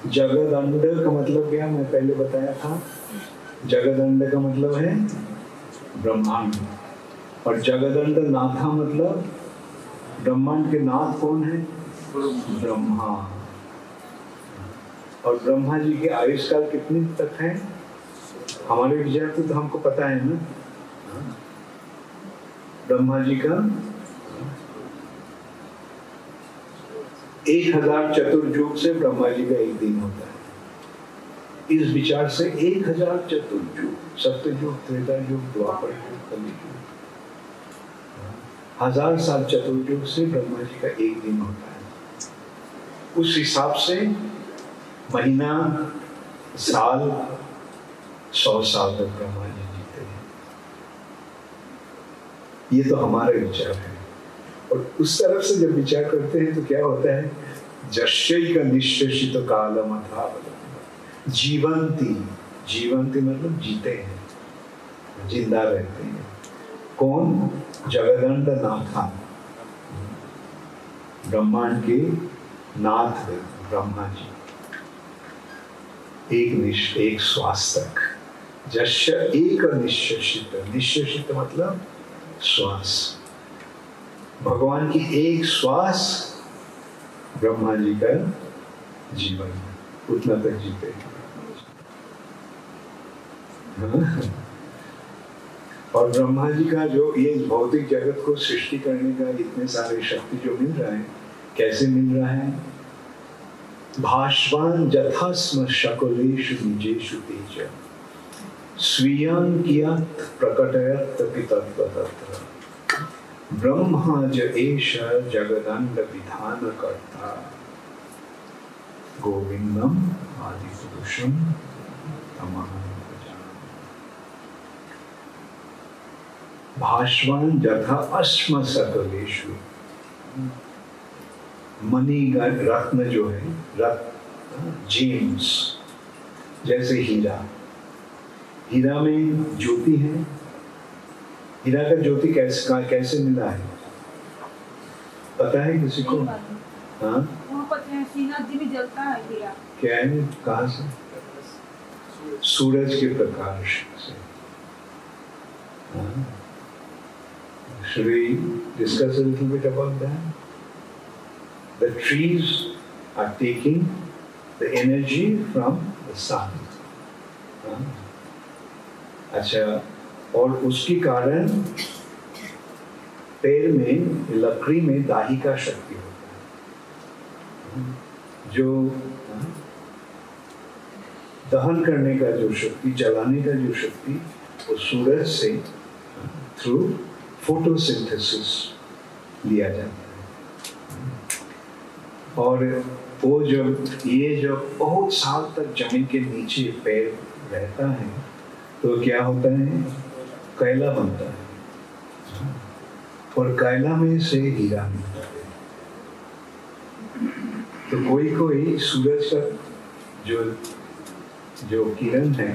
जगदंड का मतलब क्या, मैं पहले बताया था। जगदंड का मतलब है ब्रह्मांड, और जगदंड नाथा मतलब ब्रह्मांड के नाथ कौन है? ब्रह्मा। और ब्रह्मा जी के आयुष्काल कितने तक है? हमारे विचार तो हमको पता है ना। ब्रह्मा जी का 1000 चतुर्युग से ब्रह्मा जी का एक दिन होता है। इस विचार से 1000 चतुर्युग, सत्ययुग, त्रेतायुग, द्वापर युग, कलियुग, 1000 साल चतुर्युग से ब्रह्मा जी का एक दिन होता है। उस हिसाब से महीना, साल, 100 साल तक ब्रह्मा जी जीते हैं। ये तो हमारा विचार है। और उस तरफ से जब विचार करते हैं तो क्या होता है? जश्य का निश्चित कालम अथावलंब जीवंती। जीवंती मतलब जीते हैं, जिंदा रहते हैं। कौन? जगदंड नाथा, ब्रह्मांड के नाथ है ब्रह्मा जी। एक श्वास तक। जश्य एक निश्चित, निश्चित मतलब श्वास। भगवान की एक श्वास ब्रह्मा जी का जीवन, उतना तक जीते। और ब्रह्मा जी का जो ये भौतिक जगत को सृष्टि करने का इतने सारे शक्ति जो मिल रहा है, कैसे मिल रहा है? भाष्वान जथास्म शकलेषु निजेषु तेज स्वीयं कियत् प्रकटयत् तत्र ब्रह्मा ज एष जगदंड विधान कर्ता गोविंदम आदि पुरुषम तमहं भजामि। भाष्वान जथा अस्म सकलेषु, मणि रत्न जो है, रत्न जेम्स, जैसे हीरा। हीरा में ज्योति है। हीरा का ज्योति कैसे मिला है? पता है किसी को? हाँ, श्रीनाथ जी में जलता है हीरा। क्या है? कहाँ से? सूरज के प्रकाश से। Should we discuss a little bit about that? The trees are taking the energy from the sun. अच्छा, और उसके कारण पेड़ में, लकड़ी में दाही का शक्ति होता है, जो दहन करने का जो शक्ति, जलाने का जो शक्ति, वो सूरज से थ्रू फोटोसिंथेसिस लिया जाता है। और वो जब बहुत साल तक जमीन के नीचे पेड़ रहता है तो क्या होता है? कोयला बनता है, और कोयला में से हीरा मिलता है। तो कोई सूरज का जो किरण है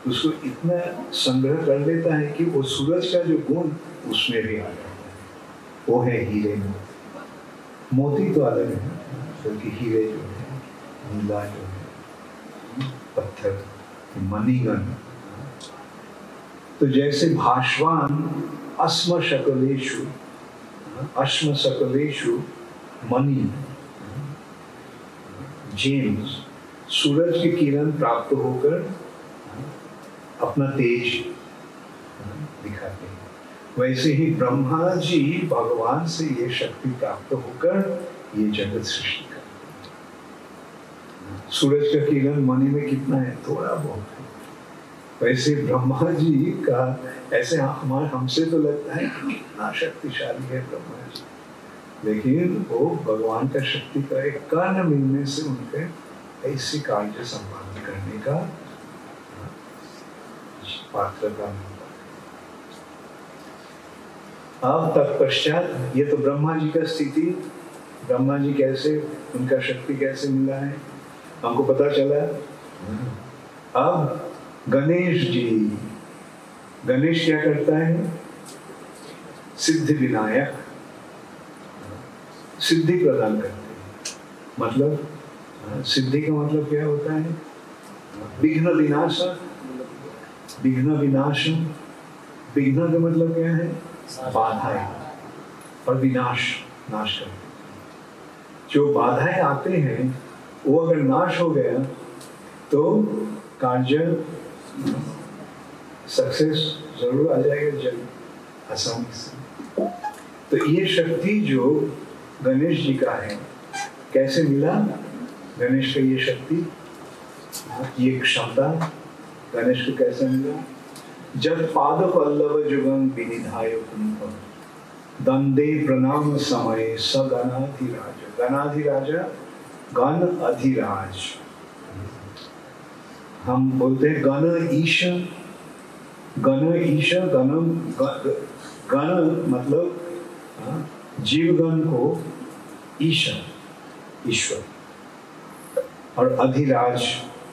उसको इतना संग्रह कर लेता है कि वो सूरज का जो गुण उसमें भी आ जाता है। वो है हीरे में। मोती तो अलग है, क्योंकि हीरे जो है, नीला जो है, पत्थर, मणिगण। तो जैसे भाष्वान अस्म सकलेषु मणि, जेम्स, सूरज की किरण प्राप्त होकर अपना तेज दिखाते हैं। वैसे ही ब्रह्मा जी भगवान से ये शक्ति प्राप्त होकर ये जगत सृष्टि करते हैं। सूरज का किरण मणि में कितना है? थोड़ा बहुत है। वैसे ब्रह्मा जी का ऐसे हमसे तो लगता है कि कितना शक्तिशाली है ब्रह्मा जी, लेकिन वो भगवान का शक्ति का एक कण मिलने से उनके ऐसे कार्य संपादन करने का पात्रता मिलता है। अब तत्पश्चात, ये तो ब्रह्मा जी का स्थिति ब्रह्मा जी कैसे, उनका शक्ति कैसे मिला है हमको पता चला। अब गणेश जी, गणेश क्या करता है? सिद्धि विनायक, सिद्धि प्रदान करते हैं। मतलब सिद्धि का मतलब क्या होता है? विघ्न विनाशक, विघ्न विनाशम। विघ्न का मतलब क्या है? बाधाएं, और विनाश, नाश करते। जो बाधाएं आते हैं वो अगर नाश हो गया तो कार्य सक्सेस जरूर आ जाएगा, जल्द, आसानी से। तो ये शक्ति जो गणेश जी का है, कैसे मिला गणेश का ये शक्ति, ये क्षमता गणेश को कैसे मिला? जब पाद पल्लव जुगं विनिधाय कुंभ दंडे प्रणाम समय स गणाधिराज। गणाधिराजा, गण अधिराज। हम बोलते हैं गण ईश, गण ईश, गणम, गण मतलब जीवगण को ईश्वर, ईश्वर, और अधिराज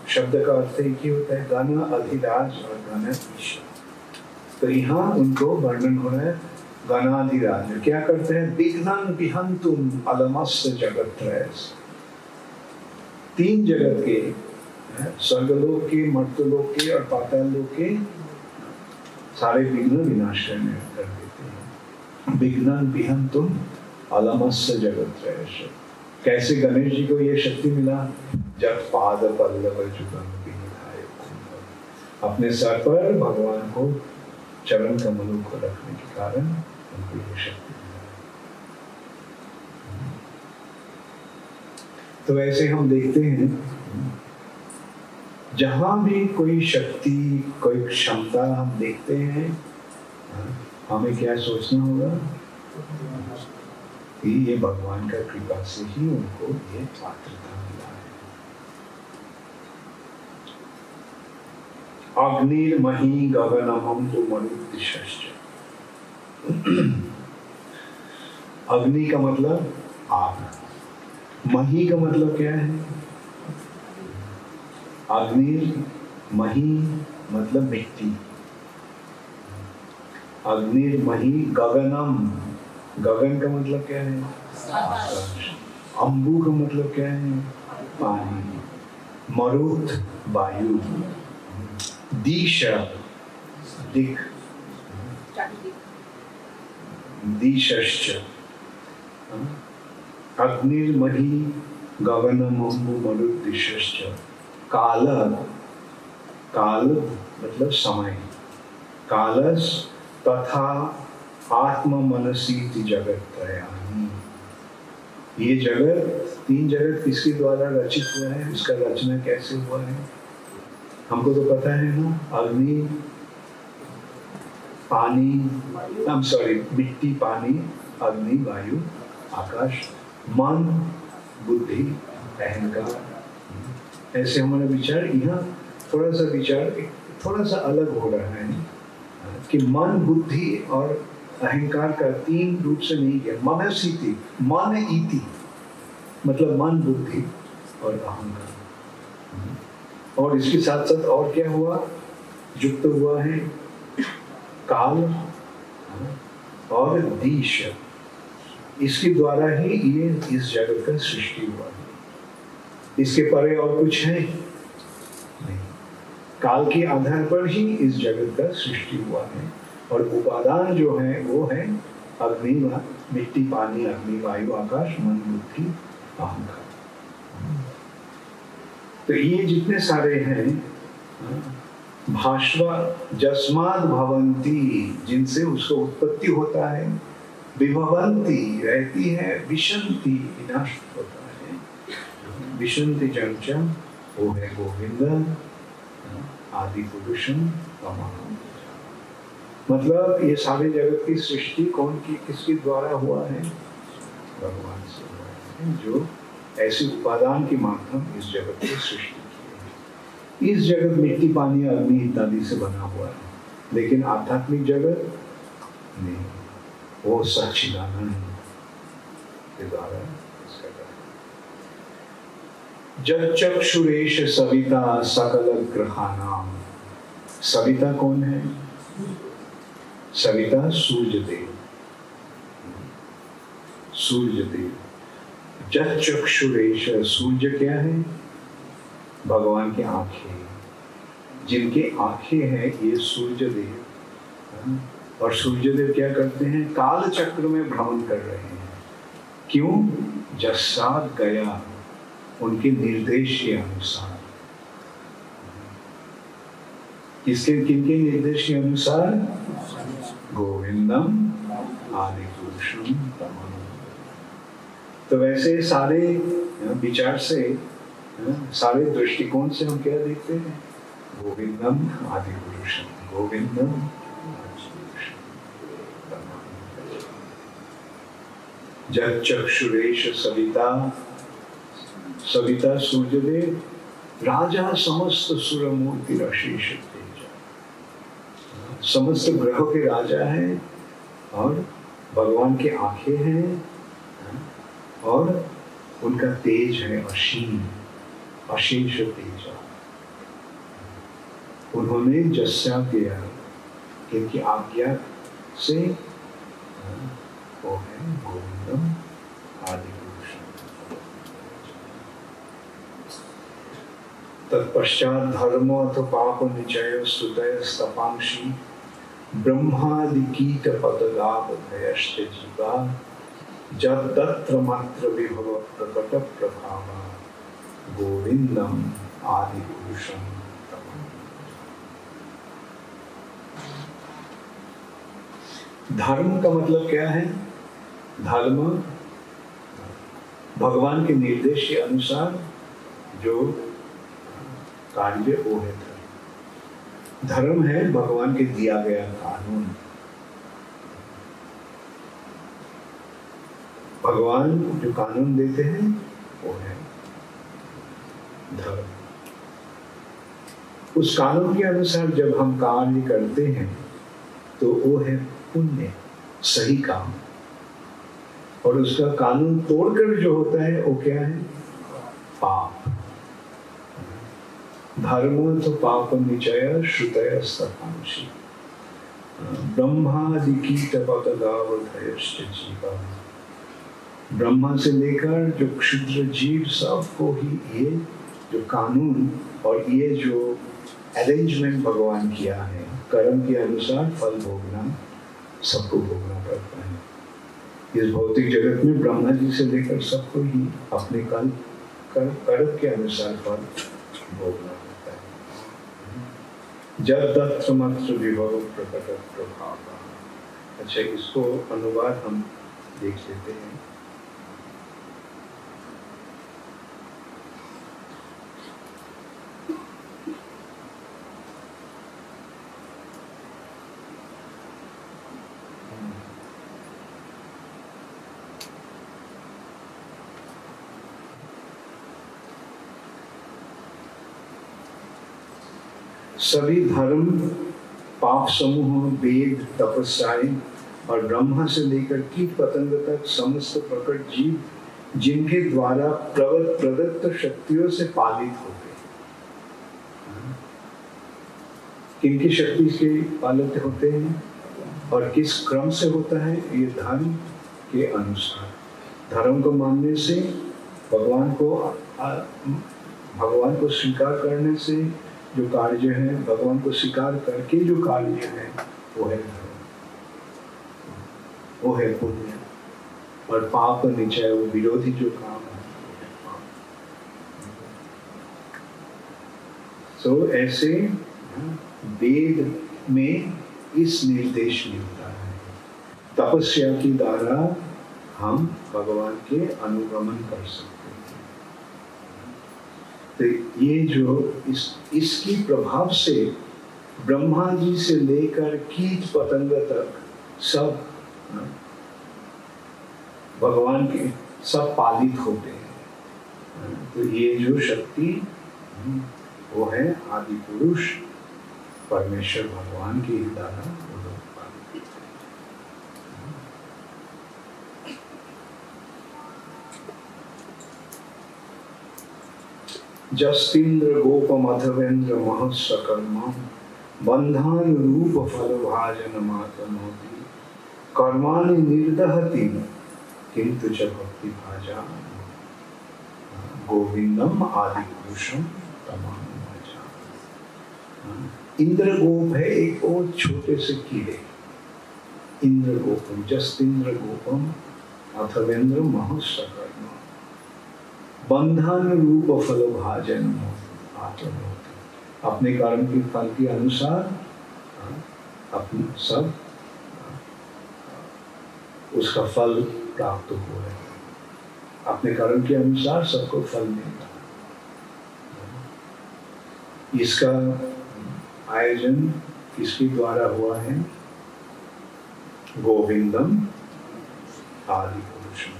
शब्द का अर्थ एक ही होता है, गण अधिराज और गण ईश्वर। तो यहाँ उनको वर्णन हो रहा है गणाधिराज क्या करते हैं? विघ्नं विहंतुम अलमस्य जगत्रयस्य। तीन जगत के, स्वर्गलोक के, मर्त्यलोक के और पाताल लोक के सारे विघ्न विनाश कर देते हैं। विघ्नं विहंतुम अलमस्य जगत्रयस्य। कैसे गणेश जी को ये शक्ति मिला? जब पाद पल्लव जुगं विनिधाय कुंभ। अपने सर पर भगवान को चरण कमलों को रखने के कारण उनको ये शक्ति मिला। तो ऐसे हम देखते हैं जहां भी कोई शक्ति, कोई क्षमता हम देखते हैं, हमें क्या सोचना होगा कि ये भगवान का कृपा से ही उनको ये पात्रता मिला है। अग्निर्महि गगनमं तु मरुद्दिशश्च। अग्नि का मतलब आग, मही का मतलब क्या है? अग्निर्महि मतलब मिट्टी। अग्निर्महि गगनम, गगन का मतलब क्या है? आकाश। अम्बु का मतलब क्या है? पानी। मरुत वायु। दिश दिक, दिशश्च। अग्निर्महि गगनम अम्बु मरुत दिशश्च। काल, काल मतलब समय। कालस तथा आत्म मनसी जगत त्रयाणि। ये जगत, तीन जगत किसके द्वारा रचित हुआ है? इसका रचना कैसे हुआ है हमको तो पता है ना। अग्नि, पानी, मिट्टी, पानी, अग्नि, वायु, आकाश, मन, बुद्धि, अहंकार। ऐसे हमारा विचार यहाँ थोड़ा सा विचार थोड़ा सा अलग हो रहा है कि मन, बुद्धि और अहंकार का तीन रूप से नहीं किया। मनसीति, मन इति मतलब मन, बुद्धि और अहंकार। और इसके साथ साथ और क्या हुआ? युक्त हुआ है काल और दिश। इसके द्वारा ही ये इस जगत का सृष्टि हुआ है। इसके परे और कुछ है नहीं। काल के आधार पर ही इस जगत का सृष्टि हुआ है। और उपादान जो है वो है अग्नि, मिट्टी, पानी, अग्नि, वायु, आकाश, मन, बुद्धि, अहंकार। तो ये जितने सारे हैं भाष्वा जस्माद भवंती, जिनसे उसको उत्पत्ति होता है, विभवंती रहती है, विशंति विनाश होता है। विशंति चंचम वो है गोविंद आदि पुरुषम तमाम। मतलब ये सारे जगत की सृष्टि कौन की, किसके द्वारा हुआ है? भगवान से हुआ है, जो ऐसे उपादान के माध्यम इस जगत की सृष्टि की है। इस जगत मिट्टी, पानी, अग्नि इत्यादि से बना हुआ है, लेकिन आध्यात्मिक जगत नहीं, वो सच्चिदानंद के द्वारा जब चक्षुरेश सविता सकल ग्रहानाम। सविता कौन है? सविता सूर्य देव। सूर्य देव। जब चक्षुरेश, सूर्य क्या है? भगवान की आंखें। जिनके आंखें हैं ये सूर्य देव। और सूर्य देव क्या करते हैं? काल चक्र में भ्रमण कर रहे हैं। क्यों? जैसा गया उनके निर्देश के अनुसार। किसके, किनके निर्देश के अनुसार? गोविंदम आदि पुरुषम तमः। तो वैसे सारे विचार से, सारे दृष्टिकोण से हम क्या देखते हैं? गोविंदम आदि पुरुषम, गोविंदम आदि पुरुषम तमः। जब चक्षुरेश सविता, सविता सूर्यदेव, राजा समस्त सुरमूर्ति अशेष तेज। समस्त ग्रहों के राजा हैं और भगवान की आंखें हैं और उनका तेज है असीम, अशेष तेज। उन्होंने जस्सा किया, इनकी आज्ञा से वो है गोविंदम आदि। तत्पश्चात धर्म अथ पाप निचय स्तुतय स्तपांशी ब्रह्मादि कीट पतगाप भयश्च जीवा जब तत्र मात्र विभव प्रकट प्रभावा गोविंदम आदि पुरुषम तमः। धर्म का मतलब क्या है? धर्म भगवान के निर्देश के अनुसार जो कार्य वो है धर्म। धर्म है भगवान के दिया गया कानून। भगवान जो कानून देते हैं वो है धर्म। उस कानून के अनुसार जब हम कार्य करते हैं तो वो है पुण्य, सही काम। और उसका कानून तोड़कर जो होता है वो क्या है? पाप। धर्म तो पाप निचय श्रुतय स्तपांशी ब्रह्मादि कीट पतगावधयश्च जीवा। ब्रह्मा से लेकर जो क्षुद्र जीव सबको ही ये जो कानून और ये जो अरेंजमेंट भगवान किया है, कर्म के अनुसार फल भोगना, सबको भोगना पड़ता है। इस भौतिक जगत में ब्रह्मा जी से लेकर सबको ही अपने कर्म के अनुसार फल भोगना पड़ता है। जब तत्र मात्र विभव प्रकट प्रभाव। अच्छा, इसको अनुवाद हम देख लेते हैं। सभी धर्म, पाप समूह, वेद, तपस्याएं और ब्रह्मा से लेकर कीट पतंग तक समस्त प्रकट जीव जिनके द्वारा प्रदत्त शक्तियों से पालित होते हैं। किनकी शक्ति से पालित होते हैं और किस क्रम से होता है? ये धर्म के अनुसार। धर्म को मानने से, भगवान को स्वीकार करने से जो कार्य है, भगवान को स्वीकार करके जो कार्य है वो है धर्म, वो है पुण्य। और पाप निचय, वो विरोधी जो काम है वो है पाप। सो ऐसे वेद में इस निर्देश मिलता है, तपस्या की द्वारा हम भगवान के अनुगमन कर सकते हैं। तो ये जो इसकी प्रभाव से ब्रह्मा जी से लेकर कीट पतंग तक सब भगवान के सब पालित होते हैं। तो ये जो शक्ति वो है आदि पुरुष परमेश्वर भगवान के द्वारा पालित। जस्तीन्द्र गोपमथवेन्द्र महस्सकर्म बंधान रूप फल भाजन मातनोति कर्माणि निर्दहति किंतु च भक्ति भाजा गोविंदम आदि पुरुषम तमाम भजा। इंद्रगोप है एक और छोटे से कीड़े, इंद्रगोपम, जस्तीन्द्र गोपम अथवेन्द्र महस्सकर्म बंधन रूप फल भाजन आत्म, अपने कर्म के फल के अनुसार अपने सब उसका फल प्राप्त हो रहे, अपने कर्म के अनुसार सबको फल मिलता। इसका आयोजन किसके द्वारा हुआ है? गोविंदम आदि पुरुषम।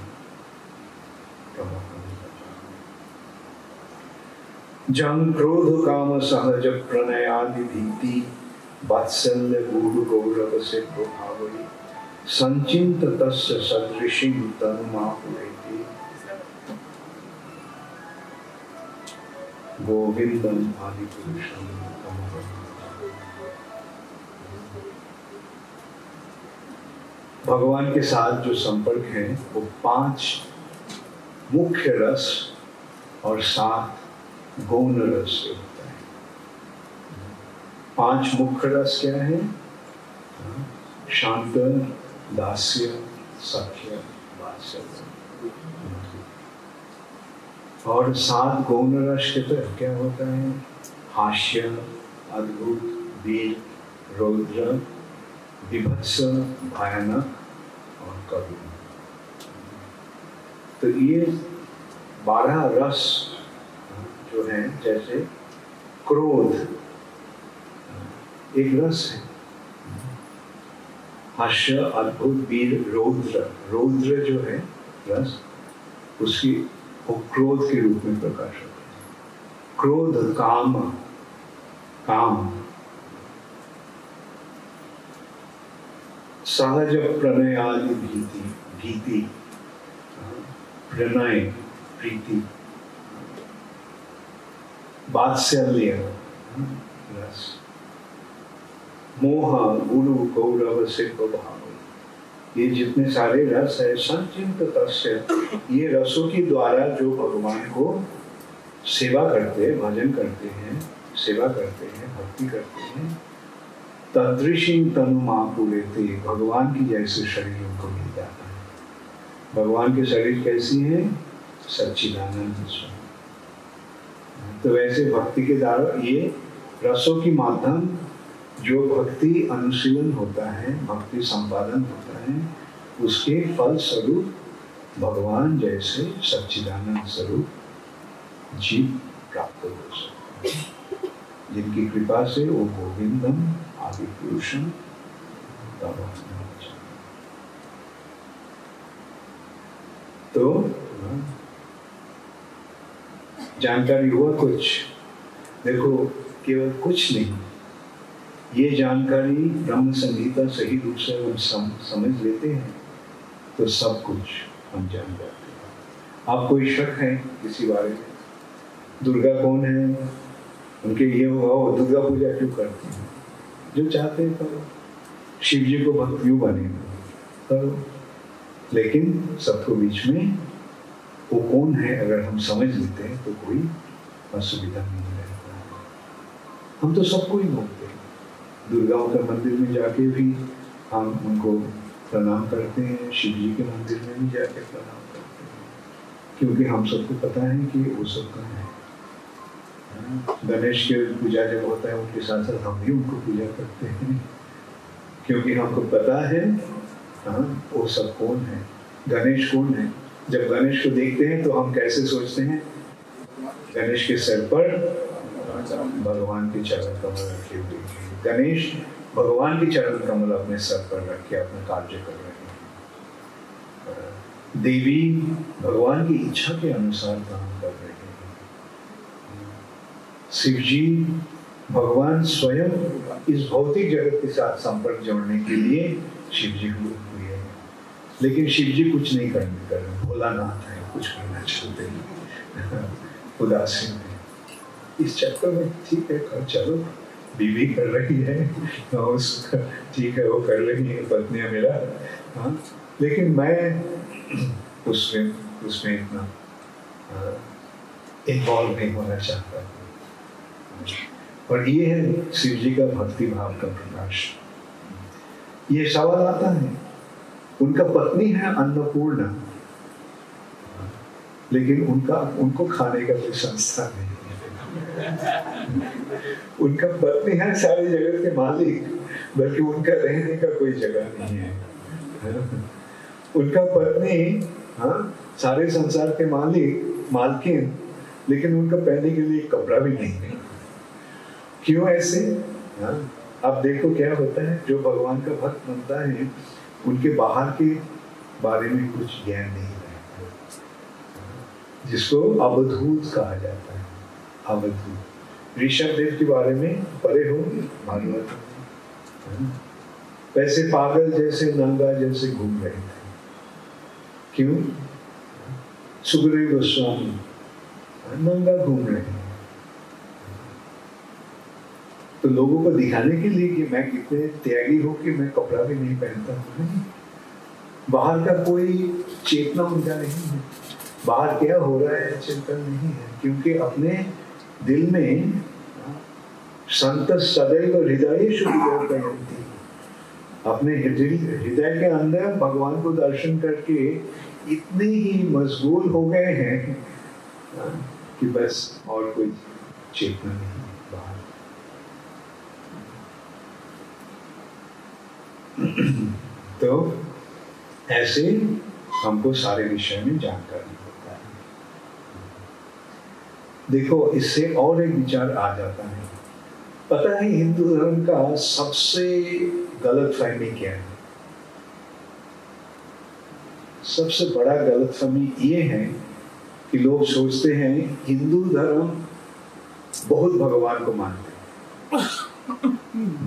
जं क्रोध काम सहज प्रणयादि भीति वात्सल्य गुरु गौरव से प्रभावी संचिंत तस्य सदृशी तनुमापुरेति गोविंदम आदि पुरुषम। भगवान के साथ जो संपर्क है वो 5 मुख्य रस और 7 गौण रस से होता है। 5 मुख्य रस क्या है? शांत, दास्य, सख्य, वात्सल्य। और 7 गौण रस के तरह क्या होता है? हास्य, अद्भुत, वीर, रौद्र, विभत्स, भयानक और करुण। तो ये 12 रस जो है, जैसे क्रोध एक रस है, हास्य, अद्भुत, वीर, रौद्र। रौद्र जो है रस, उसकी वो क्रोध के रूप में प्रकाश होता है। क्रोध, काम, काम, सहज प्रणय आदि भीति, भीति, प्रणय, प्रीति, वात्सल्य रस, मोह, गुरु गौरव से प्रभाव। ये जितने सारे रस है, संचिंत तस्य, ये रसों के द्वारा जो भगवान को सेवा करते हैं, भजन करते हैं, सेवा करते हैं, भक्ति करते हैं, तदृशी तनुमापुरेति, भगवान की जैसे शरीर उनको मिल जाता है। भगवान के शरीर कैसी है? सच्चिदानंद स्वरूप। तो वैसे भक्ति के द्वारा ये रसों की माध्यम जो भक्ति अनुशीलन होता है, भक्ति संपादन होता है, उसके फल स्वरूप भगवान जैसे सच्चिदानंद स्वरूप जीव प्राप्त हो सकते हैं, जिनकी कृपा से वो गोविंदम आदि पुरुषम। तो जानकारी हुआ कुछ? देखो, केवल कुछ नहीं, ये जानकारी ब्रह्म संहिता सही रूप से हम समझ लेते हैं तो सब कुछ हम जान जाते हैं। आप कोई शक है किसी बारे में? दुर्गा कौन है? उनके ये होगा, दुर्गा पूजा क्यों करते हैं? जो चाहते हैं करो। शिव जी को भक्त क्यों बने करो। लेकिन सबको बीच में वो कौन है अगर हम समझ लेते हैं तो कोई असुविधा नहीं रहता है। हम तो सबको ही बोलते हैं। दुर्गा के मंदिर में जाके भी हम उनको प्रणाम करते हैं, शिव जी के मंदिर में भी जाके प्रणाम करते हैं, क्योंकि हम सबको पता है कि वो सबका है। गणेश के पूजा जब होता है उनके साथ साथ हम भी उनको पूजा करते हैं, क्योंकि हमको पता है वो सब कौन है, गणेश कौन है। जब गणेश को देखते हैं तो हम कैसे सोचते हैं? गणेश के सर पर भगवान के चरण कमल रखे हुए हैं। गणेश भगवान के चरण कमल अपने सर पर रख के अपना कार्य कर रहे हैं। देवी भगवान की इच्छा के अनुसार काम कर रहे हैं। शिव जी भगवान स्वयं इस भौतिक जगत के साथ संपर्क जोड़ने के लिए शिव जी हुए हैं, लेकिन शिव जी कुछ नहीं करने कर रहे। भोलानाथ है, कुछ करना चाहते हैं, उदासीन है। इस चक्कर में ठीक है चलो, बीवी कर रही है, उसका ठीक है, वो कर रही है पत्नियां मेरा, हाँ, लेकिन मैं उसमें इतना इन्वॉल्व नहीं होना चाहता। और ये है शिव जी का भक्ति भाव का प्रकाश। ये सवाल आता है, उनका पत्नी है अन्नपूर्णा, लेकिन उनको खाने का कोई संस्था नहीं है। उनका पत्नी है सारे जगत के मालिक, बल्कि उनका रहने का कोई जगह नहीं है। उनका पत्नी, हाँ, सारे संसार के मालकिन, लेकिन उनका पहनने के लिए कपड़ा भी नहीं है। क्यों ऐसे? हाँ, अब देखो क्या होता है, जो भगवान का भक्त बनता है उनके बाहर के बारे में कुछ ज्ञान नहीं रहता, जिसको अवधूत कहा जाता है। अवधूत ऋषभ देव के बारे में पढ़े हो भागवत, वैसे पागल जैसे नंगा जैसे घूम रहे थे। क्यों? सुखदेव गोस्वामी नंगा घूम रहे हैं, तो लोगों को दिखाने के लिए कि मैं कितने त्यागी हूं कि मैं कपड़ा भी नहीं पहनता हूं। बाहर का कोई चेतना उनका नहीं है, बाहर क्या हो रहा है चिंतन नहीं है, क्योंकि अपने दिल में संत सदैव हृदयेषु विवर्तयन्ति, अपने हृदय के अंदर भगवान को दर्शन करके इतने ही मशगूल हो गए हैं कि बस और कोई चेतना नहीं बाहर। तो ऐसे हमको सारे विषय में जानकारी होता है। देखो, इससे और एक विचार आ जाता है। पता है हिंदू धर्म का सबसे गलतफहमी क्या है? सबसे बड़ा गलतफहमी ये है कि लोग सोचते हैं हिंदू धर्म बहुत भगवान को मानते हैं,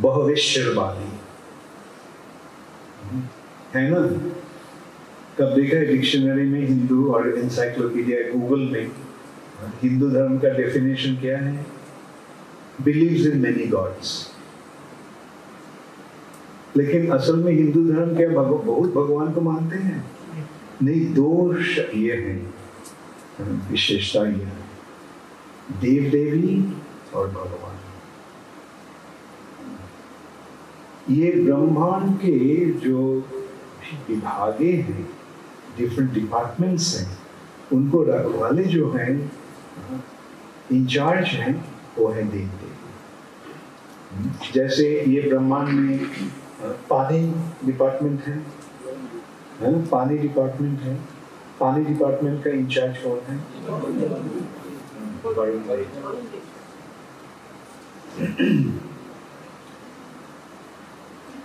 बहुवेश्वरवादी है ना। कब देखा है डिक्शनरी में हिंदू और एनसाइक्लोपीडिया गूगल में हिंदू धर्म का डेफिनेशन क्या है? Believes in many God's. लेकिन असल में हिंदू धर्म क्या बहुत भगवान को मानते हैं? नहीं, दोष ये है, विशेषता ये है, देव देवी और भगवान। ये ब्रह्मांड के जो विभागे हैं, डिफरेंट डिपार्टमेंट्स हैं, उनको रखवाले जो हैं, इंचार्ज हैं, वो है देव देवी। जैसे ये ब्रह्मांड में पानी डिपार्टमेंट है, पानी डिपार्टमेंट है, पानी डिपार्टमेंट का इंचार्ज कौन है?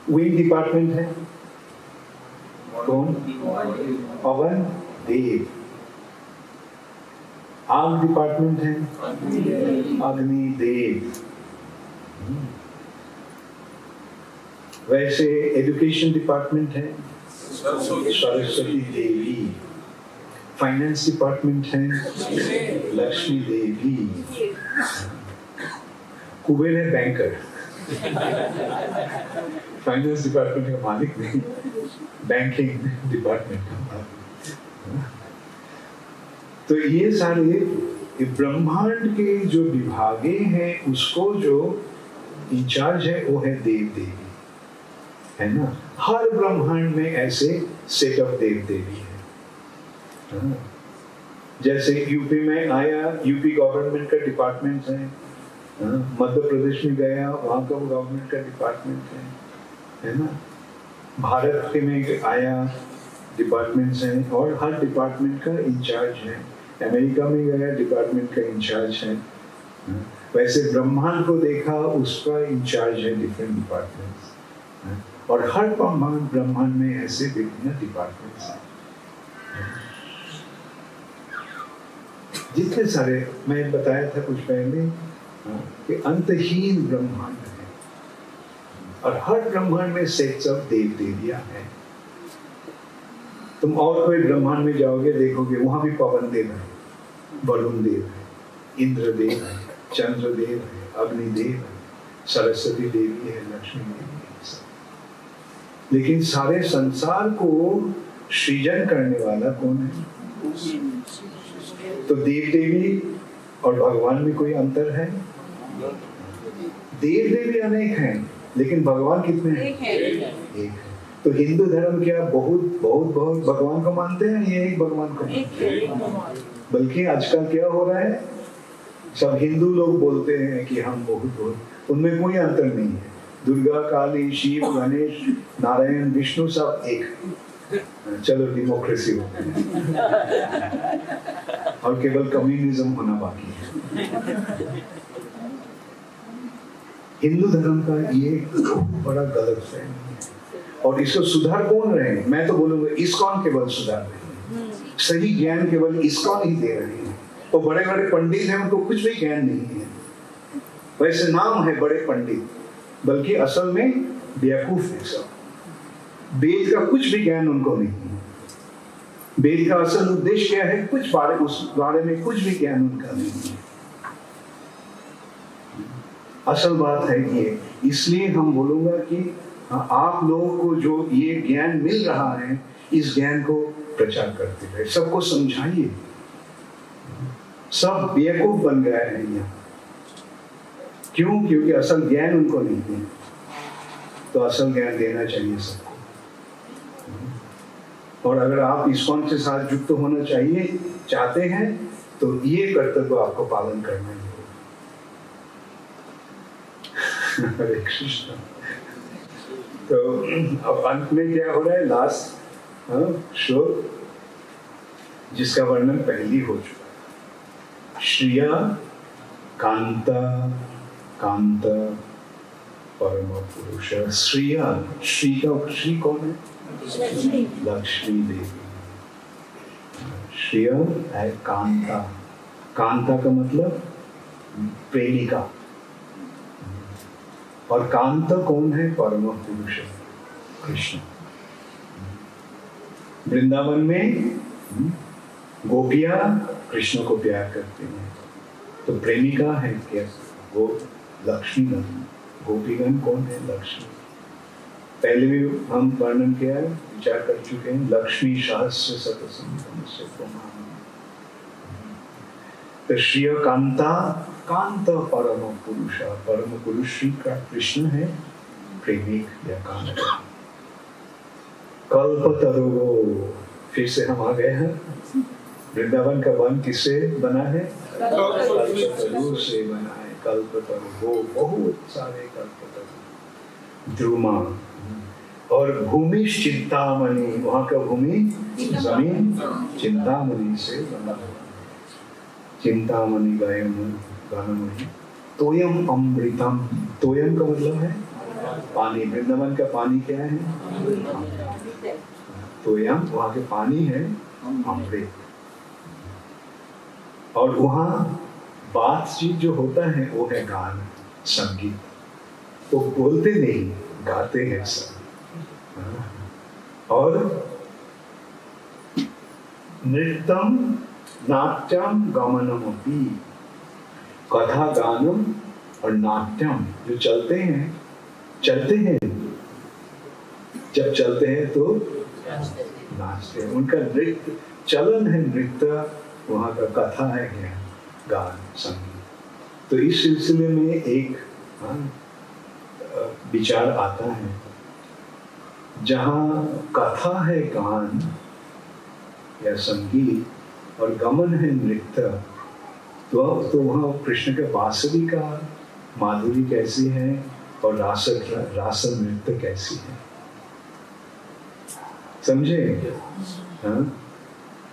विंड डिपार्टमेंट है कौन? पवन देव। आग डिपार्टमेंट है अग्नि देव। वैसे एजुकेशन डिपार्टमेंट है सरस्वती देवी। फाइनेंस डिपार्टमेंट है लक्ष्मी देवी। कुबेर है बैंकर, फाइनेंस डिपार्टमेंट का मालिक नहीं, बैंकिंग डिपार्टमेंट। तो ये सारे ब्रह्मांड के जो विभागे हैं, उसको जो इंचार्ज है वो है देव देवी, है ना। हर ब्रह्मांड में ऐसे सेट ऑफ देव देवी है। जैसे यूपी में आया, यूपी गवर्नमेंट का डिपार्टमेंट है। मध्य प्रदेश में गया, वहाँ का गवर्नमेंट का डिपार्टमेंट है ना। भारत में आया, डिपार्टमेंट्स हैं और हर डिपार्टमेंट का इंचार्ज है। अमेरिका में गया, डिपार्टमेंट का इंचार्ज है। वैसे ब्रह्मांड को देखा, उसका इंचार्ज है डिफरेंट डिपार्टमेंट्स। और हर ब्रह्मांड में ऐसे विभिन्न डिपार्टमेंट्स हैं। जितने सारे, मैं बताया था कुछ पहले कि अंतहीन ब्रह्मांड है और हर ब्रह्मांड में सेट्स ऑफ देव देवियां हैं। तुम और कोई ब्रह्मांड में जाओगे, देखोगे वहां भी पवन देव है, वरुण देव है, इंद्र देव है, चंद्रदेव है, अग्निदेव है, सरस्वती देवी है, लक्ष्मी देवी है सब। लेकिन सारे संसार को सृजन करने वाला कौन है? तो देव देवी और भगवान में कोई अंतर है? देव देवी अनेक हैं, लेकिन भगवान कितने हैं? एक है। तो हिंदू धर्म क्या बहुत बहुत बहुत भगवान को मानते हैं? ये एक भगवान को मानते हैं। बल्कि आजकल क्या हो रहा है, सब हिंदू लोग बोलते हैं कि हम बहुत, उनमें कोई अंतर नहीं है। दुर्गा, काली, शिव, गणेश, नारायण, विष्णु सब एक। चलो डेमोक्रेसी हो और केवल कम्युनिज्म होना बाकी है। हिंदू धर्म का ये बड़ा गलत फहमी है और इसको सुधार कौन रहे हैं? मैं तो बोलूंगा इस्कॉन केवल सुधार रहे हैं, सही ज्ञान केवल इस्कॉन ही दे रहे हैं। तो बड़े बड़े पंडित हैं, उनको कुछ भी ज्ञान नहीं है। वैसे नाम है बड़े पंडित, बल्कि असल में बेवकूफ है सब। वेद का कुछ भी ज्ञान उनको नहीं है। वेद का असल उद्देश्य क्या है, उस बारे में कुछ भी ज्ञान उनका नहीं है। असल बात है ये, इसलिए हम बोलूंगा कि आप लोगों को जो ये ज्ञान मिल रहा है, इस ज्ञान को प्रचार करते रहे, सबको समझाइए। सब बेवकूफ बन गए हैं यहाँ। क्यों? क्योंकि असल ज्ञान उनको नहीं है। तो असल ज्ञान देना चाहिए सबको। और अगर आप इस्कॉन के साथ युक्त होना चाहते हैं तो ये कर्तव्य आपको पालन करना ही होगा। हरे कृष्ण। तो अब अंत में क्या हो रहा है, लास्ट श्लोक जिसका वर्णन पहले हो चुका है। श्रिया कांता कांत परम पुरुष। श्रिया, श्री का श्री कौन है? लक्ष्मी देवी। श्रिया है कांता। कांता का मतलब प्रेमिका। और कांत कौन है? परम पुरुष कृष्ण। वृंदावन में गोपियां कृष्ण को प्यार करते हैं, तो प्रेमिका है क्या? वो लक्ष्मीगण। गोपीगण कौन है? लक्ष्मी। पहले भी हम वर्णन किया है, विचार कर चुके हैं। लक्ष्मी सहस्र शतसंतम से प्रमाण। तो श्रिय कांता कांत परम पुरुष। परम पुरुष श्री का कृष्ण है, प्रेमिक या कांत। कल्पतरु, फिर से हम आ गए हैं। वृंदावन का वन किससे बना है? कल्पतरु से बना है। कल्पतरु, वो बहुत सारे कल्पतरु। द्रुमा और भूमि चिंतामणि, वहां का भूमि जमीन चिंतामणि से बना हुआ। चिंतामणि गायमणि। तोयम अमृतम। तोयम का मतलब है पानी। वृंदावन का पानी क्या है? तोयम, वहां के पानी है अमृत। और वहां बातचीत जो होता है वो है गान, संगीत। तो बोलते नहीं, गाते हैं सब। और नृत्यम नाट्यम गमनमपि। कथा गानम और नाट्यम जो चलते हैं जब चलते हैं तो नाचते हैं। उनका नृत्य चलन है, नृत्य वहां का कथा है, गान संगीत। तो इस सिलसिले में एक विचार आता है, जहां कथा है गान या संगीत और गमन है नृत्य, तो वहां कृष्ण के बांसुरी का माधुरी कैसी है और रास नृत्य कैसी है, समझे?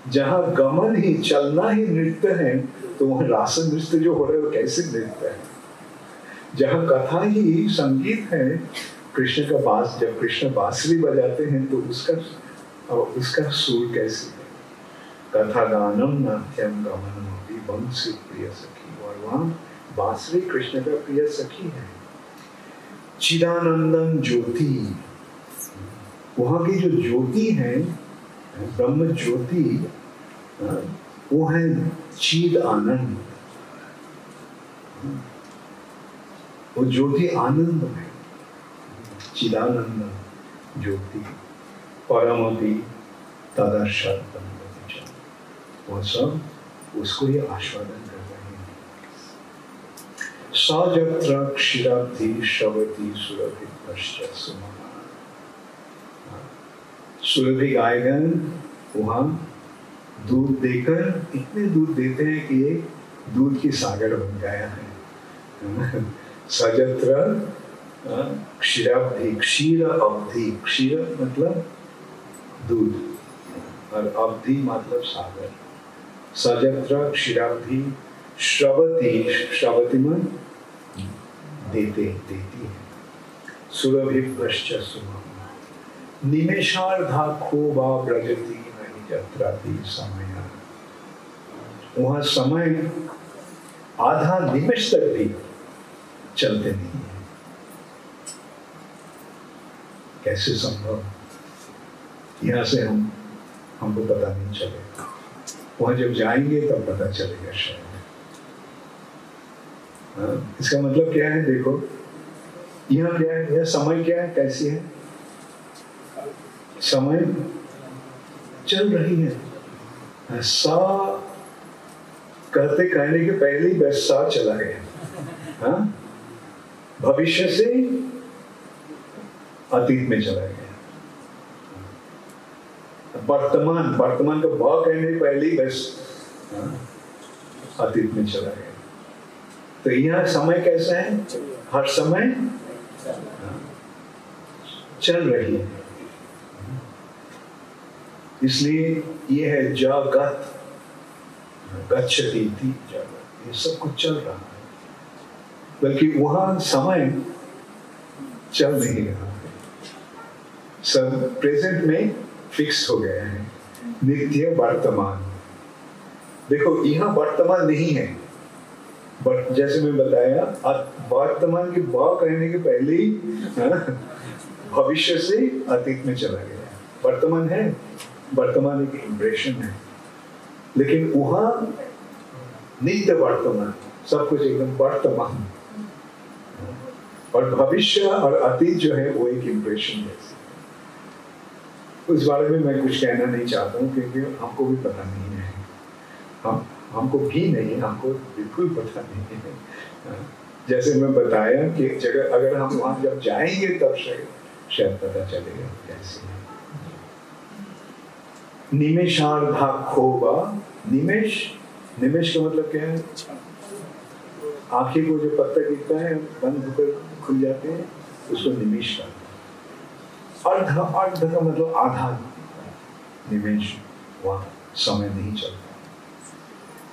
जहां गमन ही, चलना ही नृत्य है, तो वहां रास नृत्य जो हो रहा है वो कैसे नृत्य है? जहां कथा ही संगीत है, कृष्ण का जब कृष्ण बांसुरी बजाते हैं तो उसका सुर कैसे है? कथा गानम नाट्यम गमनम अपि बंसी प्रिय सखी। और वहां बांसुरी कृष्ण का प्रिय सखी है। चिदानंदम ज्योति, वहां की जो ज्योति है, ब्रह्म ज्योति, वो है चिद आनंद। वो ज्योति आनंद में, चिदानंद ज्योति, परमपि तदर्शत, वो सब उसको ये आस्वादन कर रहे हैं। सजत्र क्षीराब्धि शवती सुरभि पश्चात सुमना। सुरभि गायगन वहां दूध देकर, इतने दूध देते हैं कि ये दूध की सागर बन गया है। सजत्र क्षीराब्धि, क्षीर अवधि, क्षीर मतलब दूध और अवधि मतलब सागर। सजत्र क्षीराब्धि श्रवती, श्रवती मन देती है। सुरभि पश्चात सुमना। निमेषार्धा खोबा ब्रजति नहीं जत्राति समय। वहां समय आधा निमेष तक भी चलते नहीं है। कैसे संभव? यहां से हमको पता नहीं चलेगा, वहां जब जाएंगे तब पता चलेगा शायद। इसका मतलब क्या है? देखो यहाँ क्या है, यह समय क्या है, कैसी है? समय चल रही है। सा कहने के पहले ही बस सा चला गया। भविष्य से अतीत में चला गया। वर्तमान का भाव कहने के पहले ही बस अतीत में चला गया। तो यहाँ समय कैसा है? हर समय चल रही है। इसलिए ये है जगत गच्छति इति जगत, ये सब कुछ चल रहा है, बल्कि वहां समय चल नहीं रहा है। सब प्रेजेंट में फिक्स हो गया है, नित्य वर्तमान। देखो यहाँ वर्तमान नहीं है, बट जैसे मैं बताया वर्तमान के भाव कहने के पहले ही भविष्य से अतीत में चला गया। वर्तमान है, वर्तमान एक इम्प्रेशन है, लेकिन वहां नित्य वर्तमान, सब कुछ एकदम वर्तमान, और भविष्य और अतीत जो है वो एक इम्प्रेशन है। उस बारे में मैं कुछ कहना नहीं चाहता हूँ, क्योंकि हमको भी पता नहीं है। हमको भी नहीं, हमको बिल्कुल पता नहीं है। जैसे मैं बताया कि जगह अगर हम वहां जब जाएंगे तब शायद पता चलेगा कैसे। निमेषार्धा खोबा, निमेष का मतलब क्या है? आंखें को जो पत्ता गिरता है बंद होकर खुल जाते हैं, उसको निमेष का। अर्ध का मतलब आधा निमेष, वहां समय नहीं चलता।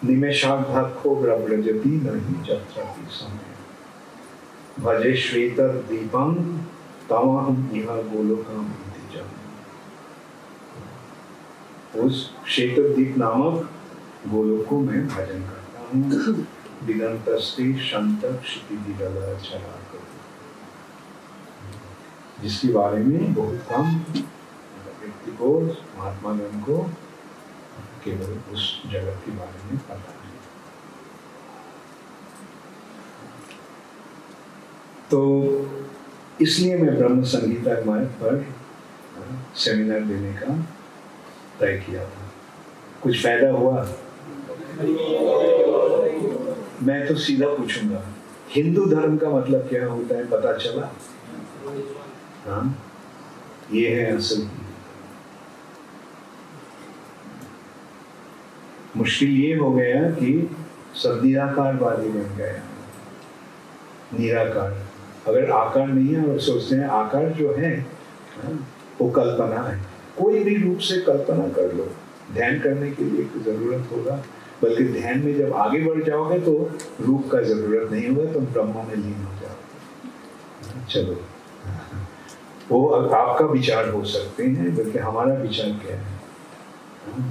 निमेषार्धा खोब्रा ब्रजति नहीं जत्राति समय। भजे श्वेत दीपं तमहं इह गोलोकम इति जन। उस श्वेत दीप नामक गोलोकों में भजन करता हूँ। दिगंतस्ते शंतक क्षितिदिगला चला, जिसके बारे में बहुत कम व्यक्ति को, महात्मा गण को केवल उस जगत के बारे में पता है। तो इसलिए मैं ब्रह्म संगीता मार्ग पर सेमिनार देने का तय किया था। कुछ फायदा हुआ? मैं तो सीधा पूछूंगा, हिंदू धर्म का मतलब क्या होता है? पता चला? हाँ, ये है असल। मुश्किल ये हो गया कि सब निराकारवादी बन गया। निराकार, अगर आकार नहीं है और सोचते हैं आकार जो है वो कल्पना है, कोई भी रूप से कल्पना कर लो। ध्यान करने के लिए एक जरूरत होगा, बल्कि ध्यान में जब आगे बढ़ जाओगे तो रूप का जरूरत नहीं होगा, तुम ब्रह्म में लीन हो जाओगे। चलो, वो आपका विचार हो सकते हैं, बल्कि हमारा विचार क्या है?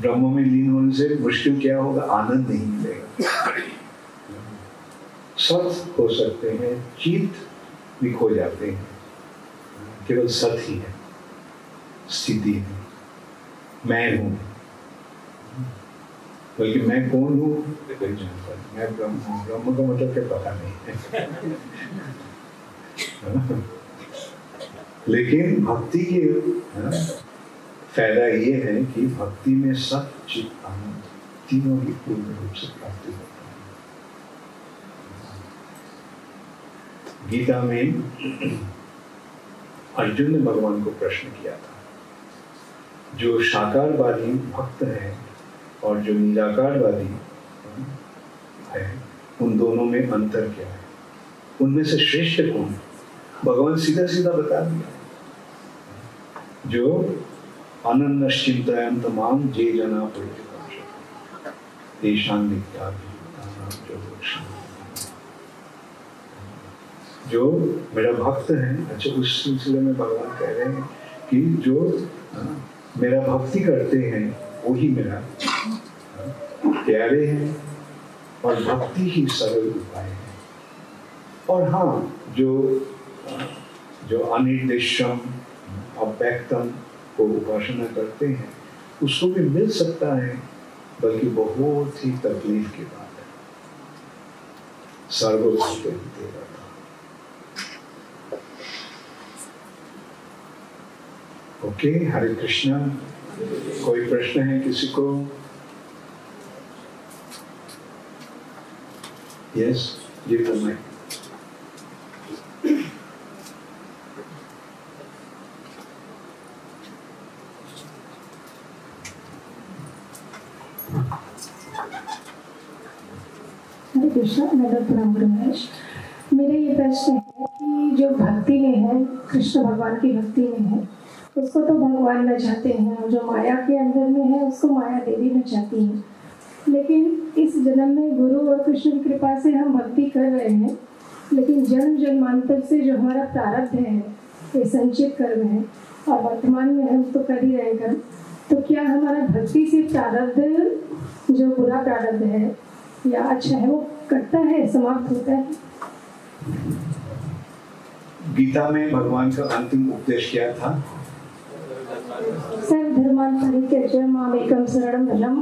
ब्रह्म में लीन होने से मुश्किल क्या होगा? आनंद नहीं मिलेगा। सत हो सकते हैं, चित भी खो जाते हैं, केवल सत ही है, स्थिति है, मैं हूं, बल्कि मैं कौन हूँ कोई जानता नहीं, मैं ब्रह्म हूँ। ब्रह्म का मतलब क्या पता नहीं है। लेकिन भक्ति के फायदा ये है कि भक्ति में सब चित आनंद तीनों ही पूर्ण रूप से प्राप्त होता है। गीता में अर्जुन ने भगवान को प्रश्न किया था, जो साकारवादी भक्त है और जो निराकारवादी है, उन दोनों में अंतर क्या है, उनमें से श्रेष्ठ कौन? भगवान सीधा सीधा बता दिया, जो अनन्यश्चिन्तयन्त मां ये जना परिचिताः तेषां नित्याभियुक्तानां योगक्षेमः। जो मेरा भक्त है, अच्छा उस सिलसिले में भगवान कह रहे हैं कि जो मेरा भक्ति करते हैं वही मेरा प्यारे हैं और भक्ति ही सरल उपाय है। और हाँ, जो अनिर्देशम अव्यक्तम को उपासना करते हैं उसको भी मिल सकता है, बल्कि बहुत ही तकलीफ की बात है। सर्वभूते देवता। ओके, हरे कृष्णा। कोई प्रश्न है किसी को? यस, जी बोलिए। हरे कृष्णा। रमेश, मेरा ये प्रश्न है कि जो भक्ति में है, कृष्ण भगवान की भक्ति में है, उसको तो भगवान नचाते हैं, और जो माया के अंदर में है उसको माया देवी नचाती है। लेकिन इस जन्म में गुरु और कृष्ण की कृपा से हम भक्ति कर रहे हैं, लेकिन जन्म जन्मांतर से जो हमारा प्रारब्ध है, ये संचित कर्म है और वर्तमान में हम तो कर ही रहे कर्म, तो क्या हमारा भक्ति से प्रारब्ध जो बुरा प्रारब्ध है या अच्छा है वो कटता है, समाप्त होता है? गीता में भगवान का अंतिम उपदेश क्या था? सर्वधर्मान् परित्यज्य मामेकं शरणं व्रजम्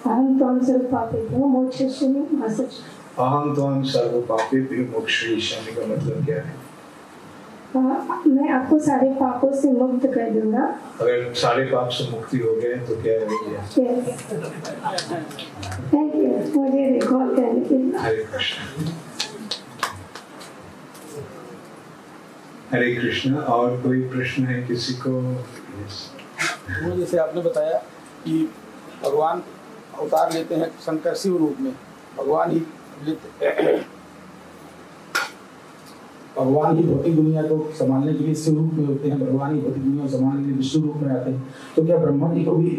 अहं त्वां सर्वपापेभ्यो मोक्षयिष्यामि मा शुचः। अहं त्वां सर्वपापेभ्यो मोक्षयिष्यामि का मतलब क्या है? मैं आपको सारे पापों से मुक्त कर दूंगा। अगर सारे पाप से मुक्ति हो गए तो क्या रह गया? थैंक यू मुझे रिकॉल करने के लिए। हरे कृष्ण। हरे कृष्ण। और कोई प्रश्न है किसी को? वो जैसे आपने बताया कि भगवान अवतार लेते हैं शंकर शिव रूप में, भगवान ही भौतिक दुनिया को संभालने के लिए शिव रूप में होते हैं, भगवान ही भौतिक दुनिया को संभालने के लिए विष्णु रूप में आते हैं। तो क्या ब्रह्मा जी को भी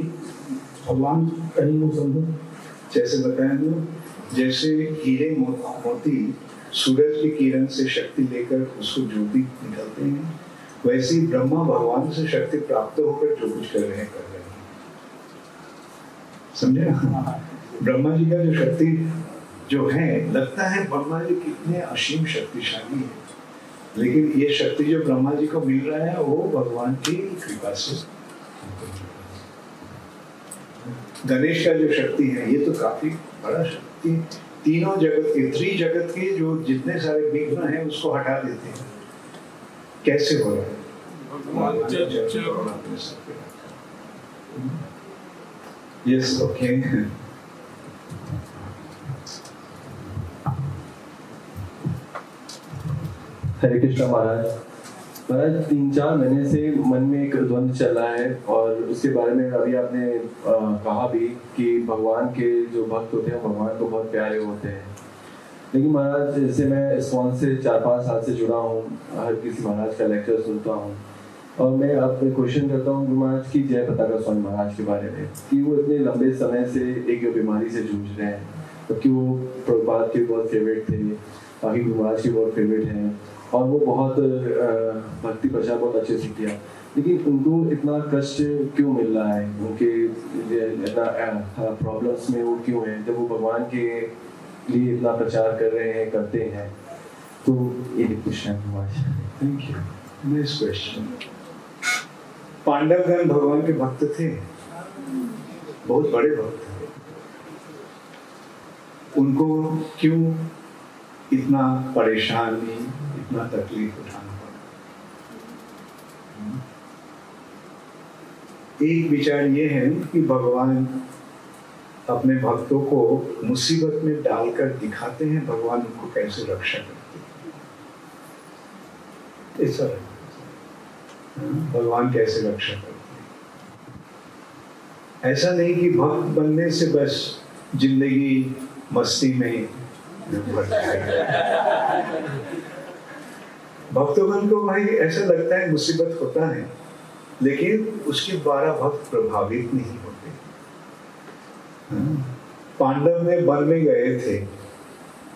भगवान कहीं वो समझो? जैसे बताया ना, जैसे हीरे मोती सूरज की किरण से शक्ति लेकर उसको ज्योति निकलते हैं, वैसे ही ब्रह्मा भगवान से शक्ति प्राप्त होकर जो कुछ कर रहे हैं समझे ना? ब्रह्मा जी का जो शक्ति जो है, लगता है ब्रह्मा जी कितने असीम शक्तिशाली है, लेकिन ये शक्ति जो ब्रह्मा जी को मिल रहा है वो भगवान की कृपा से। गणेश का जो शक्ति है ये तो काफी बड़ा शक्ति, तीनों जगत के, जगत के जो जितने सारे विघ्न हैं उसको हटा देते हैं। कैसे हो रहा है? Yes, okay. हरे कृष्णा महाराज। 3-4 महीने से मन में एक द्वंद्व चल रहा है, और उसके बारे में अभी आपने कहा भी कि भगवान के जो भक्त होते हैं भगवान को बहुत प्यारे होते हैं। लेकिन महाराज, जैसे मैं इस्कॉन से 4-5 साल से जुड़ा हूँ, हर किसी महाराज का लेक्चर सुनता हूँ, और मैं अब क्वेश्चन करता हूँ गुरु महाराज की जय पताका स्वामी महाराज के बारे में, कि वो इतने लंबे समय से एक बीमारी से जूझ रहे हैं, जबकि वो प्रभुपाद के बहुत फेवरेट थे, बाकी गुरु महाराज के बहुत फेवरेट हैं, और वो बहुत भक्ति प्रचार बहुत अच्छे से किया, लेकिन उनको इतना कष्ट क्यों मिल रहा है? उनके इतना प्रॉब्लम्स में वो क्यों है, जब वो भगवान के लिए इतना प्रचार कर रहे हैं, करते हैं? तो ये क्वेश्चन है। Thank you. Next question. पांडवगण भगवान के भक्त थे, बहुत बड़े भक्त थे, उनको क्यों इतना परेशानी, इतना तकलीफ उठाना पड़ा। एक विचार ये है कि भगवान अपने भक्तों को मुसीबत में डालकर दिखाते हैं भगवान उनको कैसे रक्षा करते हैं। ऐसा भगवान कैसे रक्षा करते हैं। ऐसा नहीं कि भक्त बनने से बस जिंदगी मस्ती में भक्तों को भाई ऐसा लगता है मुसीबत होता है, लेकिन उसके द्वारा भक्त प्रभावित नहीं होते। पांडव ने वन में गए थे,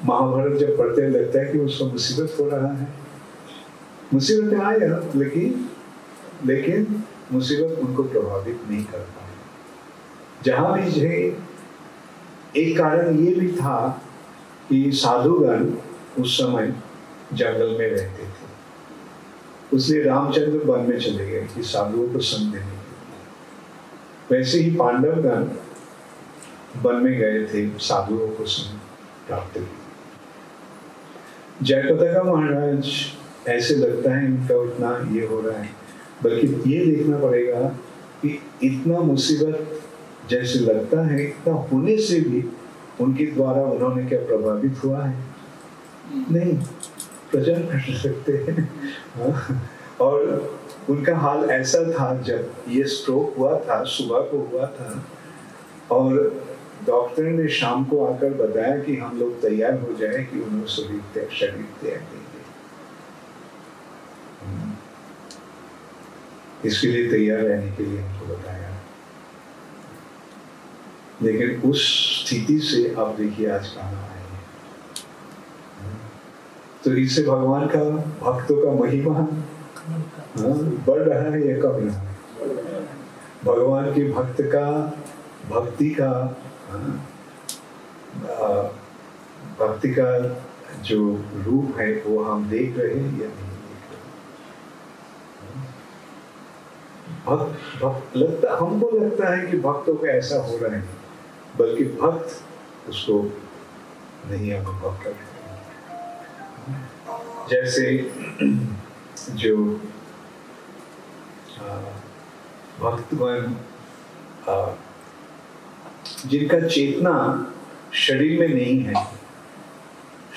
महाभारत जब पढ़ते लगता है कि उसको मुसीबत हो रहा है, मुसीबत आया, लेकिन मुसीबत उनको प्रभावित नहीं कर पाई। जहां भी जे एक कारण ये भी था कि साधुगण उस समय जंगल में रहते थे, इसलिए रामचंद्र वन में चले गए कि साधुओं को संग देने के लिए। वैसे ही पांडवगण वन में गए थे साधुओं को संग प्राप्त किया। जयप्रताप महाराज ऐसे लगता है इनका उतना ये हो रहा है, बल्कि ये देखना पड़ेगा कि इतना मुसीबत जैसे लगता है, इतना होने से भी उनके द्वारा उन्होंने क्या प्रभावित हुआ है? नहीं, प्रचार कर सकते हैं। और उनका हाल ऐसा था, जब ये स्ट्रोक हुआ था, सुबह को हुआ था, और डॉक्टर ने शाम को आकर बताया कि हम लोग तैयार हो जाए कि उन्होंने शरीर त्याग देंगे। इसके लिए तैयार रहने के लिए हमको बताया। लेकिन उस स्थिति से आप देखिए आज कहाँ आए हैं। तो इससे भगवान का, भक्तों का महिमा बढ़ रहा है या कम रहा है? भगवान के भक्त का, भक्ति का जो रूप है वो हम देख रहे हैं या नहीं देख रहे? हमको लगता है कि भक्तों को ऐसा हो रहा है, बल्कि भक्त उसको नहीं अनुभव कर रहे। जैसे जो भक्तगण जिनका चेतना शरीर में नहीं है,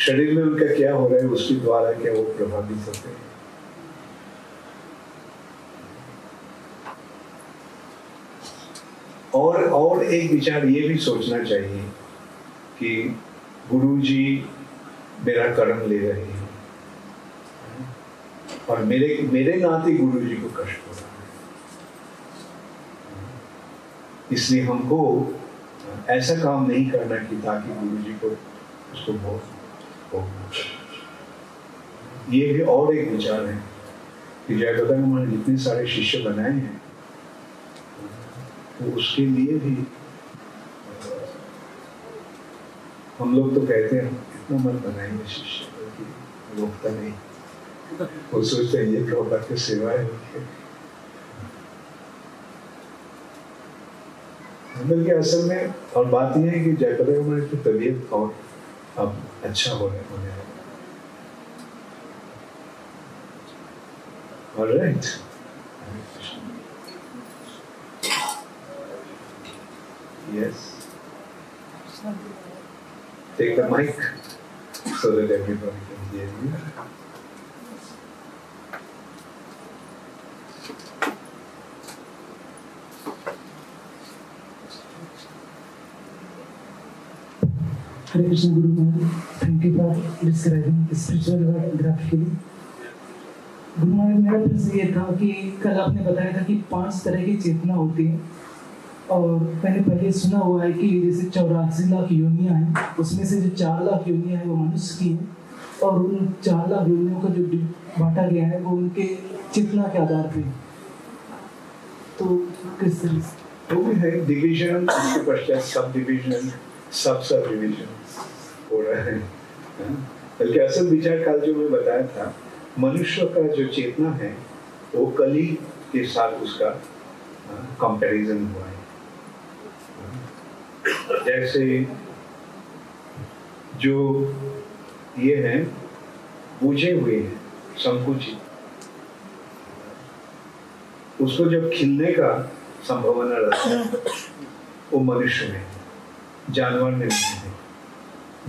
शरीर में उनका क्या हो रहा है उसके द्वारा क्या वो प्रभावित होते हैं। और एक विचार ये भी सोचना चाहिए कि गुरुजी मेरा कर्म ले रहे हैं और मेरे नाते गुरुजी को कष्ट हो रहा है, इसलिए हमको ऐसा काम नहीं करना कि ताकि गुरुजी को उसको भोगना। ये भी और एक विचार है कि जयप्रताप महाराज जितने सारे शिष्य बनाए हैं, तो उसके लिए भी हम लोग तो कहते हैं इतना मन बनाएंगे शिष्य कि रोकता नहीं, वो सोचते हैं ये प्रभुपाद की सेवा है। बल्कि असल में और बात यह है कि जयप्रताप महाराज की तबीयत और अब अच्छा होने लगा। Alright, yes, take the mic so that everybody can hear you. Hare Krishna Guru Maharaj, thank you for describing spiritual graphically. Guru Maharaj, मेरा प्रश्न ये था कि कल आपने बताया था कि 5 तरह की चेतना होती है, और मैंने पहले सुना हुआ है कि जैसे 84 लाख योनियां हैं, उसमें से जो 4 लाख योनियां हैं वो मनुष्य की हैं, और उन 4 लाख योनियों का जो बांटा गया है वो उनके चेतना के आधार पे। तो किस तरह से वो भी है डिवीजन, उसके पश्चात सब डिवीजन, सब डिवीजन हो रहा है। बल्कि असल विचार काल जो मैं बताया था, मनुष्य का जो चेतना है वो कली के साथ उसका कंपैरिजन हुआ है। जैसे जो ये हैं बुझे हुए हैं, संकुचित, उसको जब खिलने का संभावना रहता है वो मनुष्य में, जानवर में नहीं है।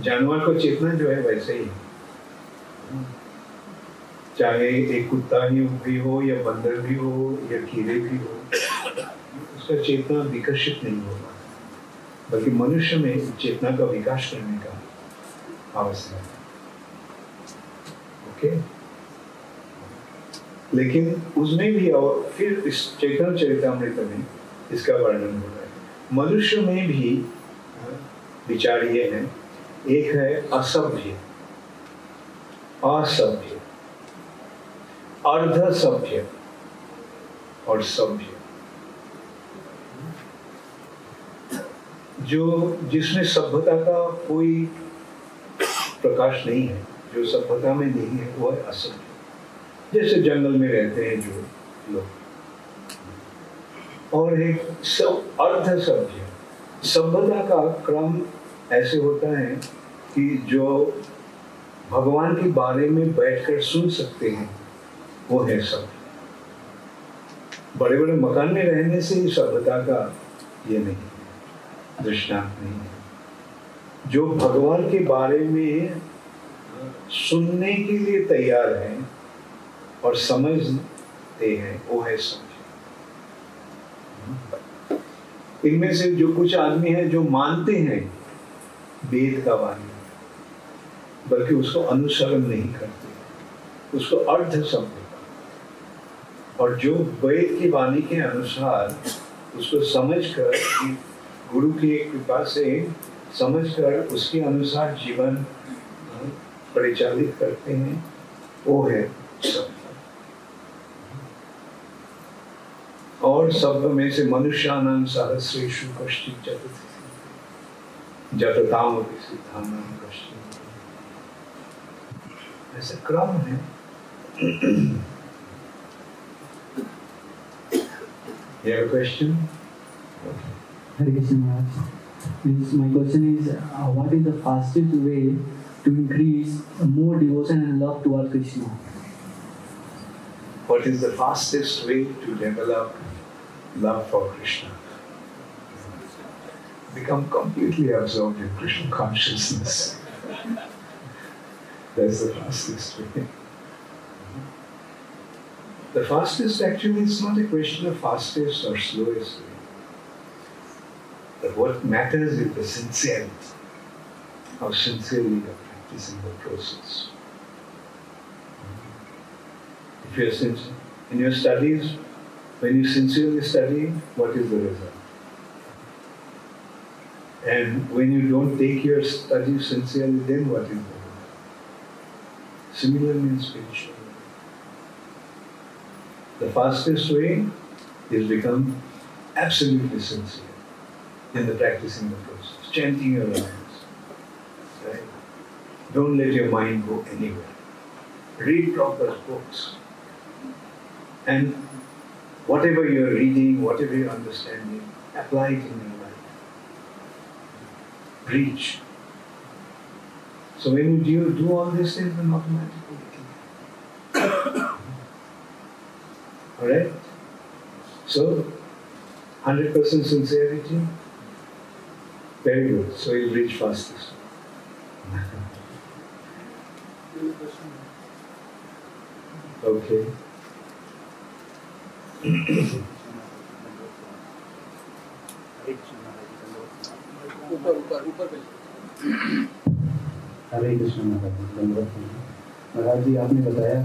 जानवर को चेतना जो है वैसे ही, चाहे एक कुत्ता ही भी हो या बंदर भी हो या कीड़े भी हो, उसका चेतना विकसित नहीं होगा, बल्कि मनुष्य में चेतना का विकास करने का आवश्यक है। ओके, लेकिन उसमें भी, और फिर इस चैतन्य चरितामृत में इसका वर्णन हो रहा है। मनुष्य में भी विचार ये है, एक है असभ्य, असभ्य, अर्ध सभ्य और सभ्य, जो जिसमें सभ्यता का कोई प्रकाश नहीं है, जो सभ्यता में नहीं है वो है असभ्य। जैसे जंगल में रहते हैं जो लोग, और एक अर्ध सभ्य। सभ्यता का क्रम ऐसे होता है कि जो भगवान के बारे में बैठकर सुन सकते हैं वो है सभ्य। बड़े बड़े मकान में रहने से ही सभ्यता का ये नहीं है, दृष्टांत नहीं है। जो भगवान के बारे में सुनने के लिए तैयार है और समझते हैं वो है सभ्य। इनमें से जो कुछ आदमी है जो मानते हैं वेद का वाणी, बल्कि उसको अनुसरण नहीं करते, उसको अर्ध समझते, और जो वेद की वाणी के अनुसार उसको समझकर, गुरु की कृपा से समझकर उसके अनुसार जीवन परिचालित करते हैं, वो है शब्द। और शब्द में से मनुष्यानां सहस्रेषु कश्चित् जतताम् अपि सिद्धानां कश्चित्, ऐसा क्रम है। You have a question? Hare Krishna Maharaj. My question is, what is the fastest way to increase more devotion and love toward Krishna? What is the fastest way to develop love for Krishna? Become completely absorbed in Krishna consciousness. That's the fastest way. The fastest actually is not a question of fastest or slowest way. But what matters is the sincerity, how sincerely you are practicing the process. If you are sincere in your studies, when you sincerely study, what is the result? And when you don't take your studies sincerely, then what is the result? Similarly in spiritual. The fastest way is become absolutely sincere in the practicing the process, chanting your lines. Right? Don't let your mind go anywhere. Read proper books. And whatever you're reading, whatever you're understanding, apply it in your life. Preach. So when you do all these things, then automatically it will. Alright? So, 100% sincerity, very good. So you'll reach fastest. Okay. हरे कृष्ण महाराज जी, आपने बताया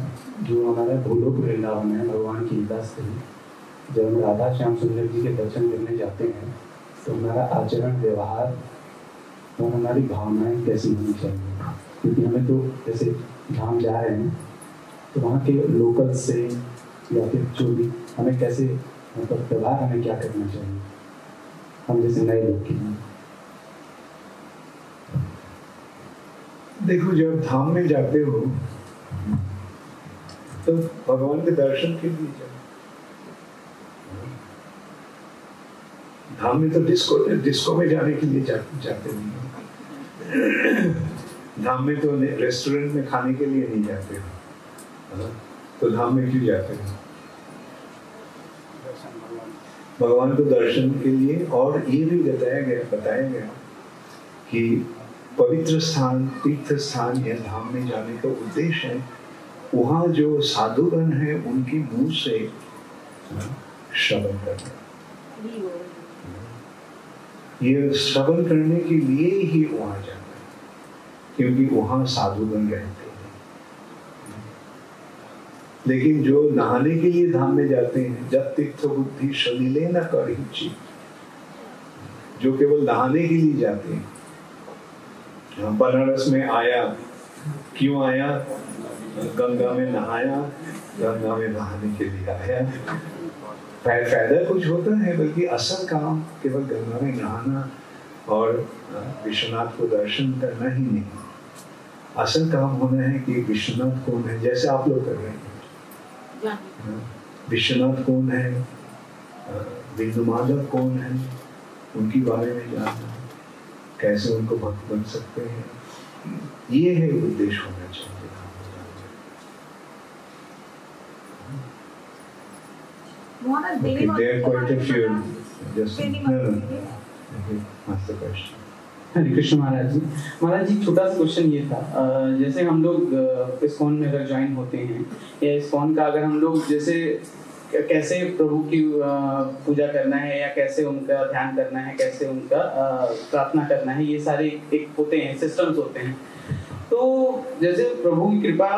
जो हमारा भूलोक वृंदावन है भगवान की लीला स्थली, जब हम राधा श्याम सुंदर जी के दर्शन करने जाते हैं तो हमारा आचरण, व्यवहार और हमारी भावनाएं कैसी होनी चाहिए? क्योंकि हमें तो जैसे धाम जा रहे हैं तो वहाँ के लोकल से या फिर जो भी हमें कैसे, मतलब व्यवहार हमें क्या करना चाहिए हम जैसे नए लोग के लिए? देखो, जब धाम में जाते हो तो भगवान के दर्शन के लिए जाओ। धाम में तो डिस्को में जाने के लिए जाते नहीं। धाम में तो रेस्टोरेंट में खाने के लिए नहीं जाते हो, है ना? तो धाम में क्यों जाते हैं? भगवान को दर्शन के लिए। और ये भी बताया गया कि पवित्र स्थान, तीर्थ स्थान या धाम में जाने का उद्देश्य है वहाँ जो साधुगण है उनके मुंह से श्रवण करना। ये श्रवण करने के लिए ही वहाँ जाना है, क्योंकि वहाँ साधुगण रहते हैं। लेकिन जो नहाने के लिए धाम में जाते हैं, जब तीर्थ बुद्धि सलिले न करी, जो केवल नहाने के लिए जाते हैं। बनारस में आया, क्यों आया? गंगा में नहाया, गंगा में नहाने के लिए आया। फायदा कुछ होता है, बल्कि असल काम केवल गंगा में नहाना और विश्वनाथ को दर्शन करना ही नहीं। असल काम होना है कि विश्वनाथ कौन है, जैसे आप लोग कर रहे हैं। विश्वनाथ कौन है, बिंदु माधव कौन है, उनके बारे में जानना, कैसे उनको भक्त बन सकते हैं, ये है उद्देश्य होना चाहिए। Okay, there are quite a few. Just ask the question. हरे कृष्ण महाराज जी। महाराज जी, छोटा सा क्वेश्चन ये था, जैसे हम लोग इस्कॉन में अगर ज्वाइन होते हैं या इस्कॉन का अगर हम लोग जैसे कैसे प्रभु की पूजा करना है या कैसे उनका ध्यान करना है, कैसे उनका प्रार्थना करना है, ये सारे एक होते हैं, सिस्टम्स होते हैं। तो जैसे प्रभु की कृपा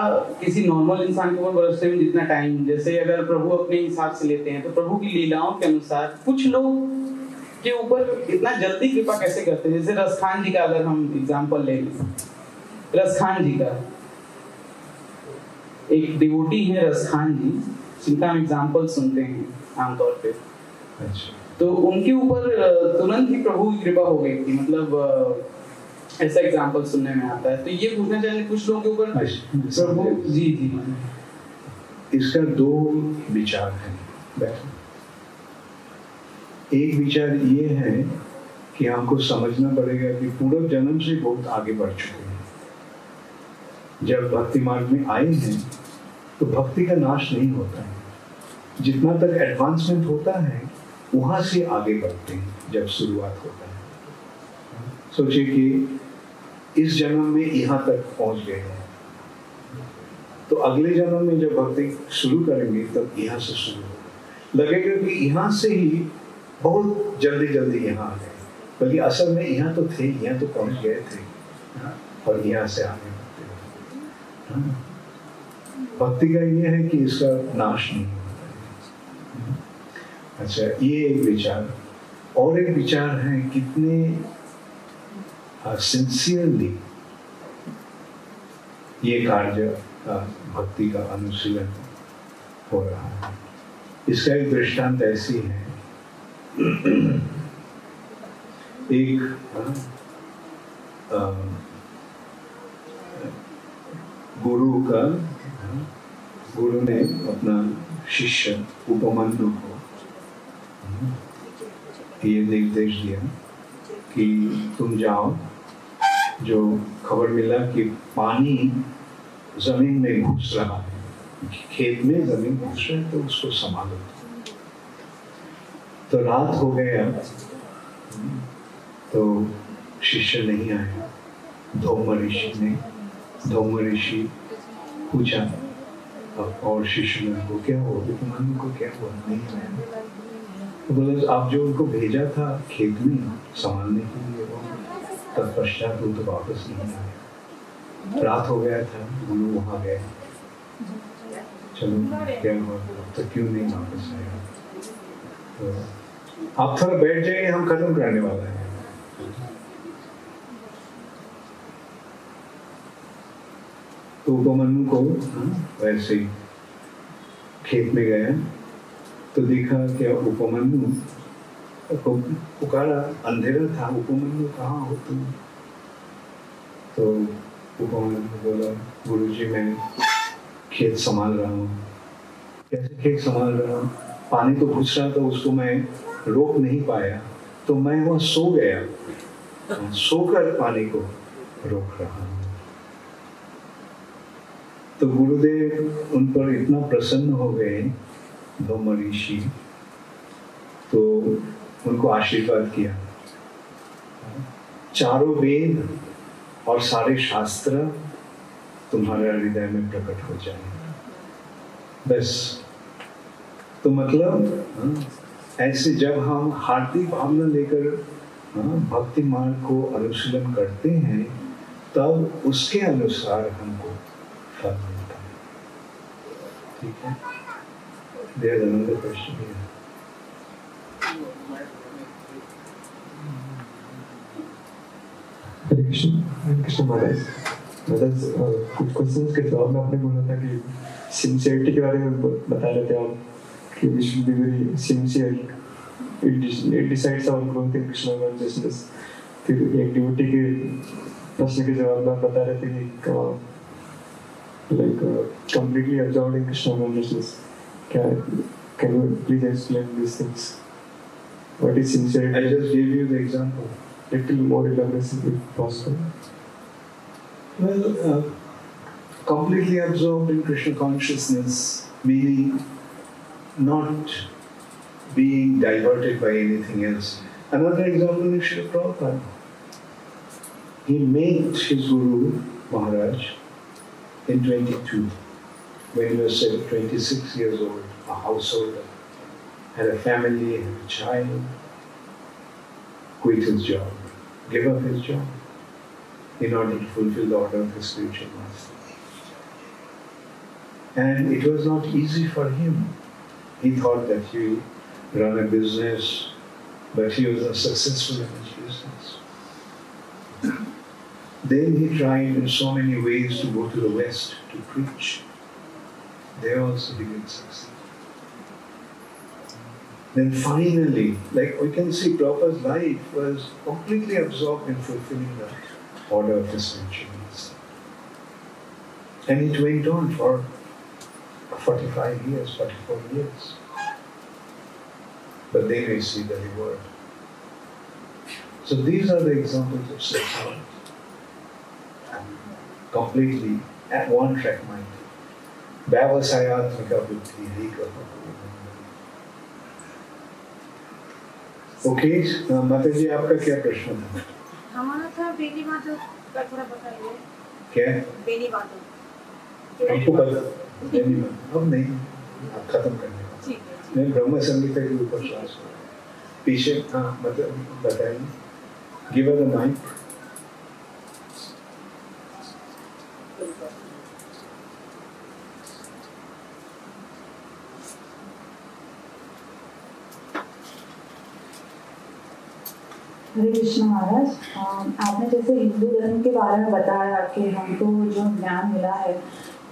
किसी नॉर्मल इंसान के ऊपर बरसते में जितना टाइम, जैसे अगर प्रभु अपने हिसाब से लेते हैं तो प्रभु की लीलाओं के अनुसार कुछ लोग के ऊपर इतना जल्दी कृपा कैसे करते हैं? जैसे रसखान जी का अगर हम एग्जांपल ले लें, रसखान जी का एक डिवोटी है रसखान जी, जिनका हम एग्जांपल सुनते हैं आमतौर पे। तो उनके ऊपर तुरंत ही प्रभु की कृपा हो गई थी, मतलब ऐसा एग्जांपल सुनने में आता है। तो ये पूछना चाहिए कुछ लोगों के ऊपर प्रभु जी इसका दो विचार है। एक विचार ये है कि हमको समझना पड़ेगा कि पूर्व जन्म से बहुत आगे बढ़ चुके हैं। जब भक्ति मार्ग में आए हैं तो भक्ति का नाश नहीं होता है, जितना तक एडवांसमेंट होता है वहां से आगे बढ़ते हैं जब शुरुआत होता है। सोचिए कि इस जन्म में यहाँ तक पहुंच गए हैं, तो अगले जन्म में जब भक्ति शुरू करेंगे तब यहाँ से शुरू होगा। लगेगा कि यहाँ से ही बहुत जल्दी यहाँ आ गए, बल्कि असल में यहाँ तो थे, यहाँ तो पहुंच गए थे और यहाँ से आगे बढ़ते हैं। भक्ति का ये है कि इसका नाश नहीं होता है। अच्छा, ये एक विचार। और एक विचार है कितने सिंसियरली ये कार्य भक्ति का अनुशीलन हो रहा है। इसका एक दृष्टांत ऐसी है, एक गुरु ने अपना शिष्य उपमन्यु को ये निर्देश दिया कि तुम जाओ, जो खबर मिला कि पानी जमीन में घुस रहा है, खेत में जमीन घुस रहा है, तो उसको संभालो। तो रात हो गया, तो शिष्य नहीं आया। धौम ऋषि पूछा और शिष्य ने को क्या हुआ, उपमन्यु को क्या हुआ, नहीं आया। तो बोले आप जो उनको भेजा था खेत में संभालने के लिए, वो तत्पश्चात वो तो वापस नहीं आया। रात हो गया था, गुरु वहां गए, चलो क्या हुआ, तो क्यों नहीं वापस आया। तो आप थोड़ा बैठ जाइए, हम खत्म करने वाला है। तो उपमन्यु को वैसे खेत में गया तो देखा क्या उपमन्यु को पुकारा, अंधेरा था, उपमन्यु कहाँ हो तुम। तो उपमन्यु बोला गुरुजी मैं खेत संभाल रहा हूँ। कैसे खेत संभाल रहा हूँ, पानी तो घुस रहा था, उसको मैं रोक नहीं पाया, तो मैं वहाँ सो गया, सोकर पानी को रोक रहा हूँ। तो गुरुदेव उन पर इतना प्रसन्न हो गए ब्रह्म ऋषि, तो उनको आशीर्वाद किया, चारों वेद और सारे शास्त्र तुम्हारे हृदय में प्रकट हो जाए। बस तो मतलब ऐसे जब हम हार्दिक भावना लेकर भक्ति मार्ग को अनुशीलन करते हैं, तब उसके अनुसार हमको फल मिलता है। ठीक है, there is another question here. Hare Krishna Maharaj. मतलब कुछ क्वेश्चंस के जवाब में आपने बोला था कि सिंसियरिटी के बारे में बता रहे थे आप कि we should be very sincere, it decides our growth in Krishna consciousness. फिर एक डिवोटी के प्रश्न के जवाब में आप बता रहे थे कि लाइक कंप्लीटली अब्सॉर्ब्ड इन कृष्णा कॉन्शियसनेस। क्या can you please explain this things? What is sincerity? I just give you the example, little more elaboration if possible. Well, completely absorbed in Krishna consciousness, meaning not being diverted by anything else. Another example is Srila Prabhupada. He met his Guru Maharaj in 22, when he was 26 years old, a householder, had a family, had a child, quit his job, give up his job in order to fulfill the order of his spiritual master. And it was not easy for him. He thought that he would run a business, but he was not successful in his business. Then he tried in so many ways to go to the West to preach. There also he didn't succeed. Then finally, like we can see, Prabhupada's life was completely absorbed in fulfilling the order of his spiritual master. And it went on for 45 years, 44 years. But then we see the reward. So these are the examples of self-knowledge. Completely at one track mind. Vyavasayatmika buddhi hi okay, माता जी आपका क्या प्रश्न था? हमारा था बेनी माधव का, थोड़ा बताइए। क्या? बेनी माधव। आपको पता? बेनी माधव अब नहीं, आप खत्म करने का। ठीक है। मैं ब्रह्म संगीता के ऊपर क्लास हो पीछे। हाँ मतलब बताइए, गिव अस द माइक। हरे कृष्ण महाराज, आपने जैसे हिंदू धर्म के बारे में बताया कि हमको जो ज्ञान मिला है,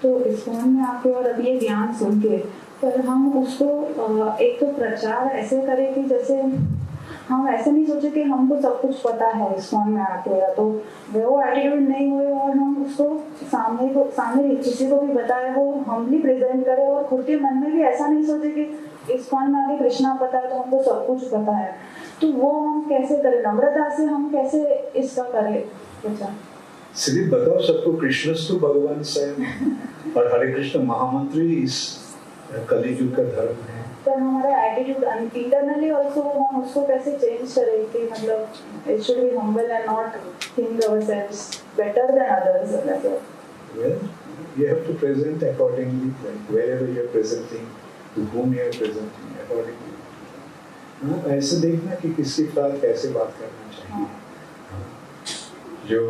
तो इस्कॉन में आके और अभी ये ज्ञान सुन के पर हम उसको एक तो प्रचार ऐसे करें कि जैसे हम ऐसे नहीं सोचे कि हमको सब कुछ पता है इस्कॉन में आके, या तो वो एटीट्यूड नहीं हुए और हम उसको सामने किसी को भी बताए, वो हम्बली प्रेजेंट करे और खुद के मन में भी ऐसा नहीं सोचे कि इस्कॉन में आके कृष्णा पता है तो हमको सब कुछ पता है। तो वो हम कैसे करें, नम्रता से हम कैसे इसका करें प्रचार? सिर्फ बताओ सबको कृष्णस्तु भगवान स्वयं और हरे कृष्ण महामंत्र इस कलियुग का धर्म है। पर हमारा एटीट्यूड इंटरनली ऑल्सो हम उसको कैसे चेंज करें कि मतलब it should be humble and not think ourselves better than others. Well, you have to present accordingly, like wherever you are presenting, to whom you are presenting accordingly. ऐसे देखना कि किसके साथ कैसे बात करना चाहिए। जो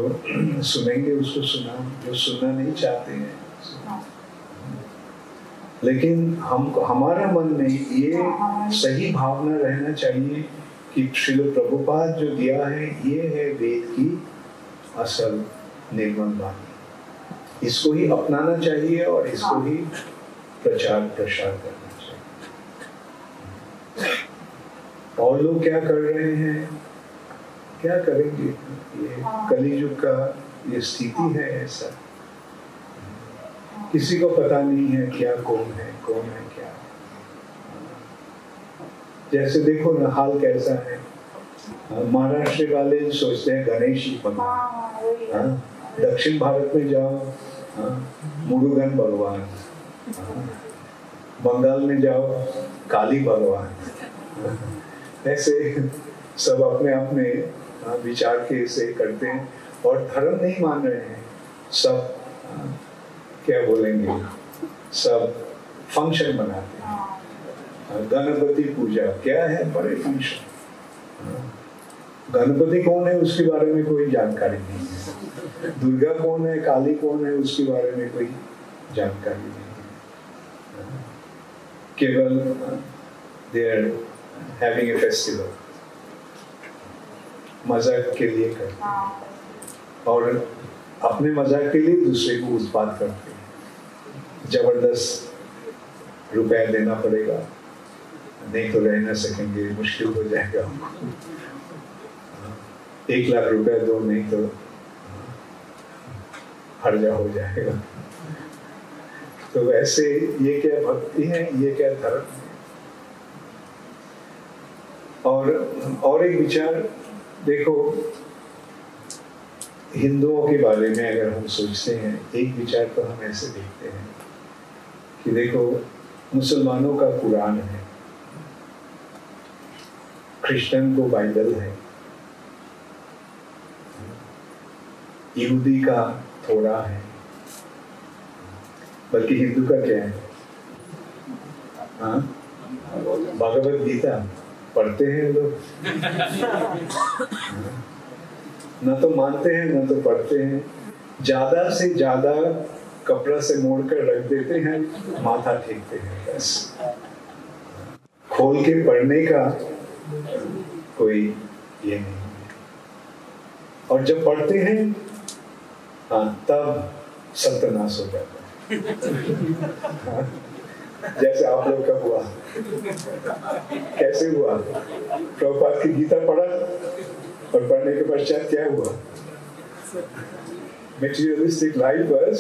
सुनेंगे उसको सुना, जो सुनना नहीं चाहते हैं लेकिन हमारा मन में ये सही भावना रहना चाहिए कि श्रील प्रभुपाद जो दिया है ये है वेद की असल निर्मल वाणी, इसको ही अपनाना चाहिए और इसको ही प्रचार प्रसार करना चाहिए। और लोग क्या कर रहे हैं, क्या करेंगे, ये कलियुग का ये स्थिति है ऐसा, किसी को पता नहीं है क्या कौन है क्या। जैसे देखो ना हाल कैसा है, महाराष्ट्र वाले सोचते हैं गणेश जी भगवान, दक्षिण भारत में जाओ मुरुगन भगवान, बंगाल में जाओ काली भगवान, ऐसे सब अपने अपने विचार के से करते हैं और धर्म नहीं मान रहे हैं, सब क्या बोलेंगे, सब फंक्शन बनाते हैं। गणपति पूजा क्या है, बड़े फंक्शन। गणपति कौन है उसके बारे में कोई जानकारी नहीं है, दुर्गा कौन है, काली कौन है उसके बारे में कोई जानकारी नहीं है। केवल they are having a festival, मजाक के लिए करते हैं और अपने मजाक के लिए दूसरे को उत्पाद करते हैं। जबरदस्त रुपया देना पड़ेगा, नहीं तो रह ना सकेंगे, मुश्किल हो जाएगा। 1 लाख रुपया दो, नहीं तो हर्जा हो जाएगा। तो वैसे ये क्या भक्ति है, ये क्या धर्म है। और एक विचार देखो, हिंदुओं के बारे में अगर हम सोचते हैं, एक विचार तो हम ऐसे देखते हैं कि देखो, मुसलमानों का कुरान है, क्रिश्चियन को बाइबल है, यहूदी का थोड़ा है, बल्कि हिंदू का क्या है, हाँ, भगवत गीता पढ़ते हैं लोग, न तो मानते हैं न तो पढ़ते हैं, ज्यादा से ज्यादा कपड़ा से मोड़कर रख देते हैं, माथा टेकते हैं, बस। खोल के पढ़ने का कोई ये नहीं। और जब पढ़ते हैं तब सत्यानाश हो जाता है। जैसे आप लोग का हुआ, कैसे हुआ? प्रभुपाद की गीता पढ़ा और पढ़ने के पश्चात क्या हुआ? Materialistic life was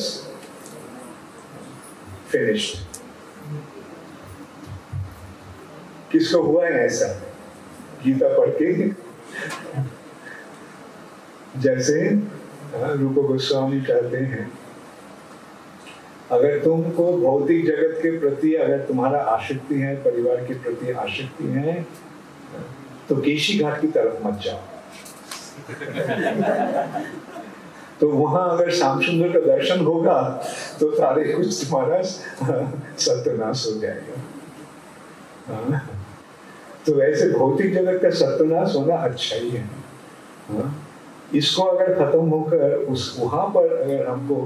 finished. किसको हुआ है ऐसा गीता पढ़ के? जैसे रूप गोस्वामी कहते हैं, अगर तुमको भौतिक जगत के प्रति अगर तुम्हारा आसक्ति है, परिवार के प्रति आसक्ति है, तो केशी घाट की तरफ मत जाओ। तो वहां अगर श्याम सुंदर का दर्शन होगा तो सारे कुछ तुम्हारा सत्यानाश हो जाएगा। तो वैसे भौतिक जगत का सत्यानाश होना अच्छा ही है। इसको अगर खत्म होकर उस वहां पर अगर हमको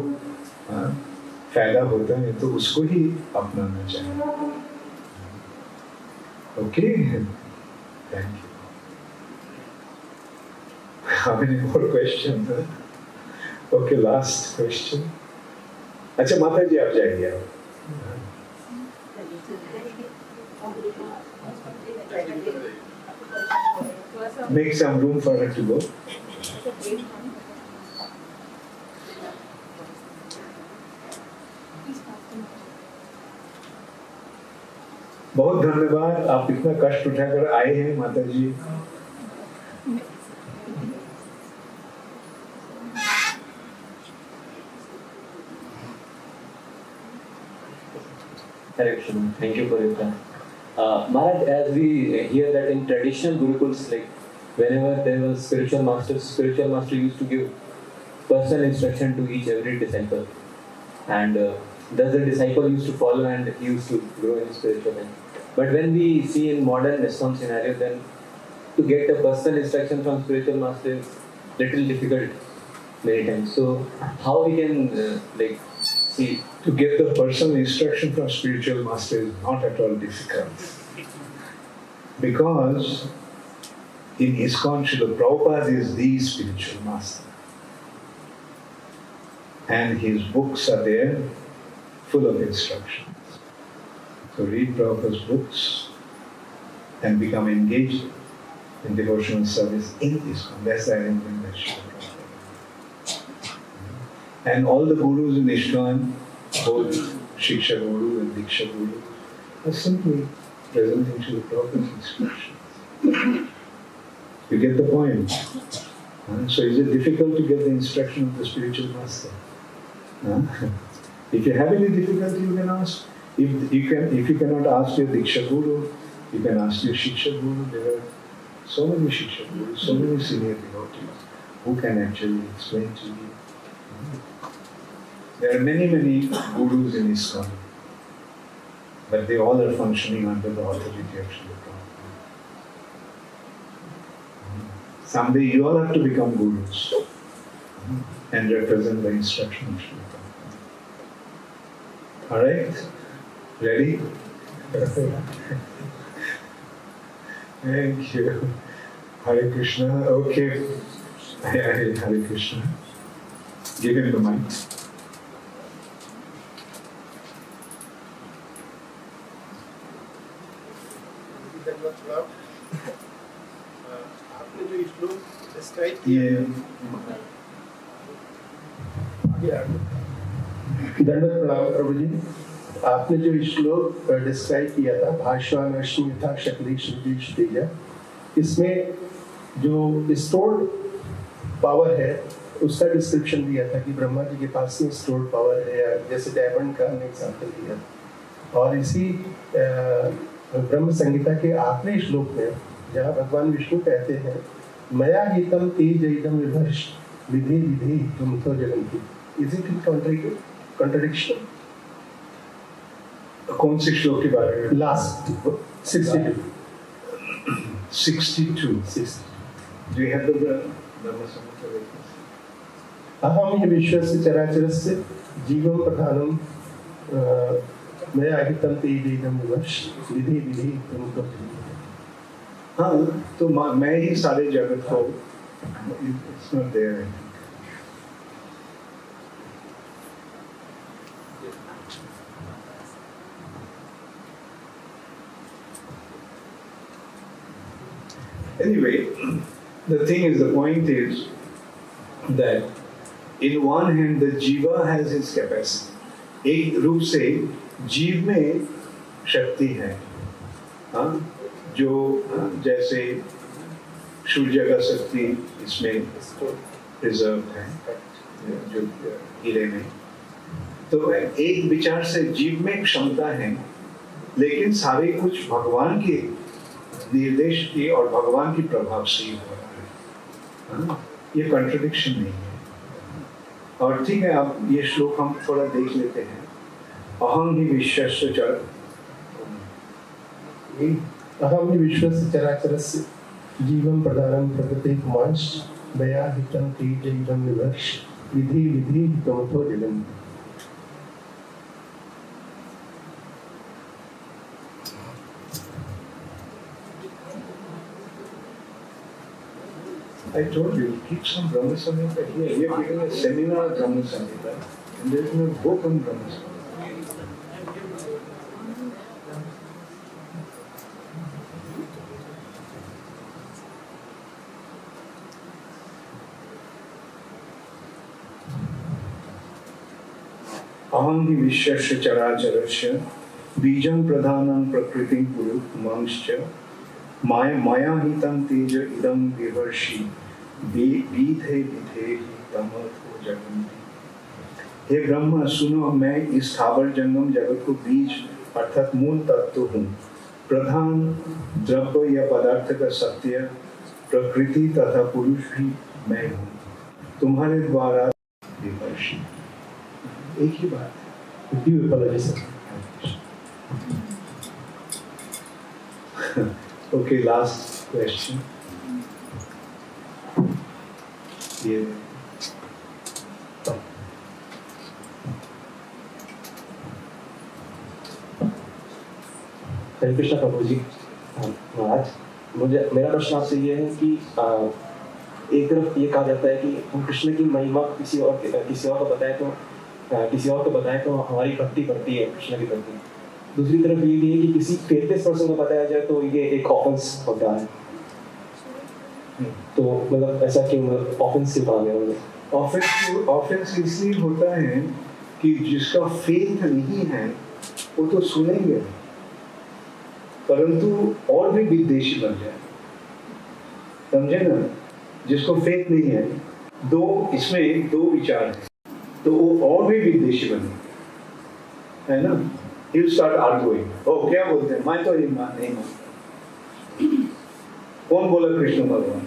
फायदा होता है तो उसको ही अपनाना चाहिए। Okay, thank you. How many more questions? Okay, last question. अच्छा माता जी आप जाइए। Make some room for her to go. बहुत धन्यवाद, आप इतना कष्ट उठाकर आए हैं माता जी। Hare Krishna, thank you for your time. Maharaj, as we hear that in traditional gurukuls, like whenever there was spiritual master used to give personal instruction to every disciple, and thus the disciple used to follow and he used to grow in spiritual life. But when we see in modern ISKCON scenario, then to get a personal instruction from spiritual master is little difficult many times. So how we can see to get the personal instruction from spiritual master is not at all difficult, because in ISKCON Srila Prabhupada is the spiritual master, and his books are there full of instructions. So read Prabhupada's books and become engaged in devotional service in ISKCON. That's the arrangement that Srila Prabhupada. And all the gurus in ISKCON, both Shiksha Guru and Diksha Guru, are simply presenting Srila Prabhupada's instructions. You get the point? So is it difficult to get the instruction of the spiritual master? If you have any difficulty, you can ask. If you cannot ask your Diksha Guru, you can ask your Shiksha Guru. There are so many Shiksha Gurus, so many senior devotees who can actually explain to you. There are many gurus in ISKCON, but they all are functioning under the authority of Srila Prabhupada. Someday you all have to become gurus and represent the instruction of Srila Prabhupada. Alright? Ready? Thank you. Hare Krishna. Okay. Hare Krishna. Give him the mic. आपने जो श्लोक describe किया दंडवत प्रणाम प्रभु जी। आपने जो श्लोक describe किया था भाष्यवान अश्विन यथा शक्ति श्रुति श्रुतिजा, इसमें जो स्टोर्ड पावर है उसका डिस्क्रिप्शन दिया था कि ब्रह्मा जी के पास में स्टोर्ड पावर है, जैसे डायमंड का एग्जाम्पल दिया। और इसी ब्रह्म संहिता के आखिरी श्लोक में जहाँ भगवान विष्णु कहते हैं मया हितम तेज इदम विभर्ष विधि विधि तुम तो जगन्ति, इज इट इन कॉन्ट्रडिक्शन? कौन से श्लोक के बारे में? Last 62. Do you have the Dhamma Samhita with us? अहम हि विश्वस्य चराचरस्य जीवं प्रधानम मया हितम तेज इदम विभर्ष विधि विधि तुम तो। हाँ, तो मैं ही सारे जगत को, it's not there. Anyway, the point is that in one hand the jiva has its capacity. एक रूप से जीव में शक्ति है, हाँ, जो जैसे सूर्य का शक्ति इसमें रिजर्व है जो हीरे में। तो एक विचार से जीव में क्षमता है, लेकिन सारे कुछ भगवान के निर्देश की और भगवान की प्रभाव से ही हो रहा है। ये कॉन्ट्रडिक्शन नहीं है। और ठीक है, अब ये श्लोक हम थोड़ा देख लेते हैं। अहम हि विश्वस्य अहम हि विश्वस्य चराचरस्य जीवं प्रधानं प्रकृति पुमांश्च मया हितं तेज इदं विभर्ष विधि विधि तुमतो जगन्ति। I told you, keep some Brahma Samhita here. We are giving a seminar on Brahma Samhita, and there is no book on Brahma Samhita. अहं हि विश्वस्य चराचरस्य बीजं प्रधानं प्रकृतिं पुरुषमांश्च माया हितं तेज इदं विवर्षि विधे विधे तमो जगन्ति। हे ब्रह्म सुनो, मैं इस स्थावर जंगम जगत को बीज अर्थात मूल तत्व हूँ, प्रधान द्रव्य या पदार्थ का सत्य, प्रकृति तथा पुरुष भी मैं हूँ, तुम्हारे द्वारा विवर्षि। एक ही बात है। Okay, last question. Yeah. हरे कृष्ण प्रभु जी। महाराज, मेरा प्रश्न आपसे ये है कि एक तरफ ये कहा जाता है कि हम कृष्ण की महिमा किसी और को बताएं तो हमारी भक्ति बढ़ती है कृष्ण की प्रति। दूसरी तरफ ये भी है कि किसी फेथलेस पर्सन को बताया जाए तो ये एक ऑफेंस होता है। तो मतलब ऐसा क्यों, मतलब ऑफेंस क्यों कहा गया? ऑफेंस इसलिए होता है कि जिसका फेथ नहीं है वो तो सुनेंगे, परंतु और भी विद्वेषी बन जाए। समझे ना? जिसको फेथ नहीं है, इसमें दो विचार है। तो वो और भी विदेशी बने, है ना? He will start arguing. ओ क्या बोलते हैं, मैं तो नहीं मान। कौन बोला कृष्ण भगवान?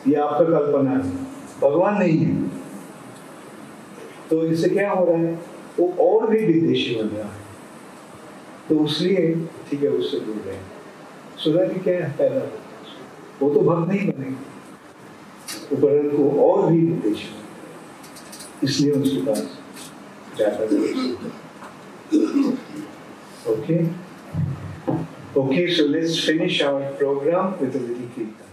ये आपका कल्पना है, भगवान नहीं है। तो इससे क्या हो रहा है, वो और भी विदेशी बन रहा है। तो इसलिए ठीक है, उससे दूर रहे। सुधा की क्या है पैदा, वो तो भक्त नहीं बनेगा, उपकरण को और भी विदेशी, इसलिए उसके पास जाता है। Okay, so let's finish our program with a little kirtan.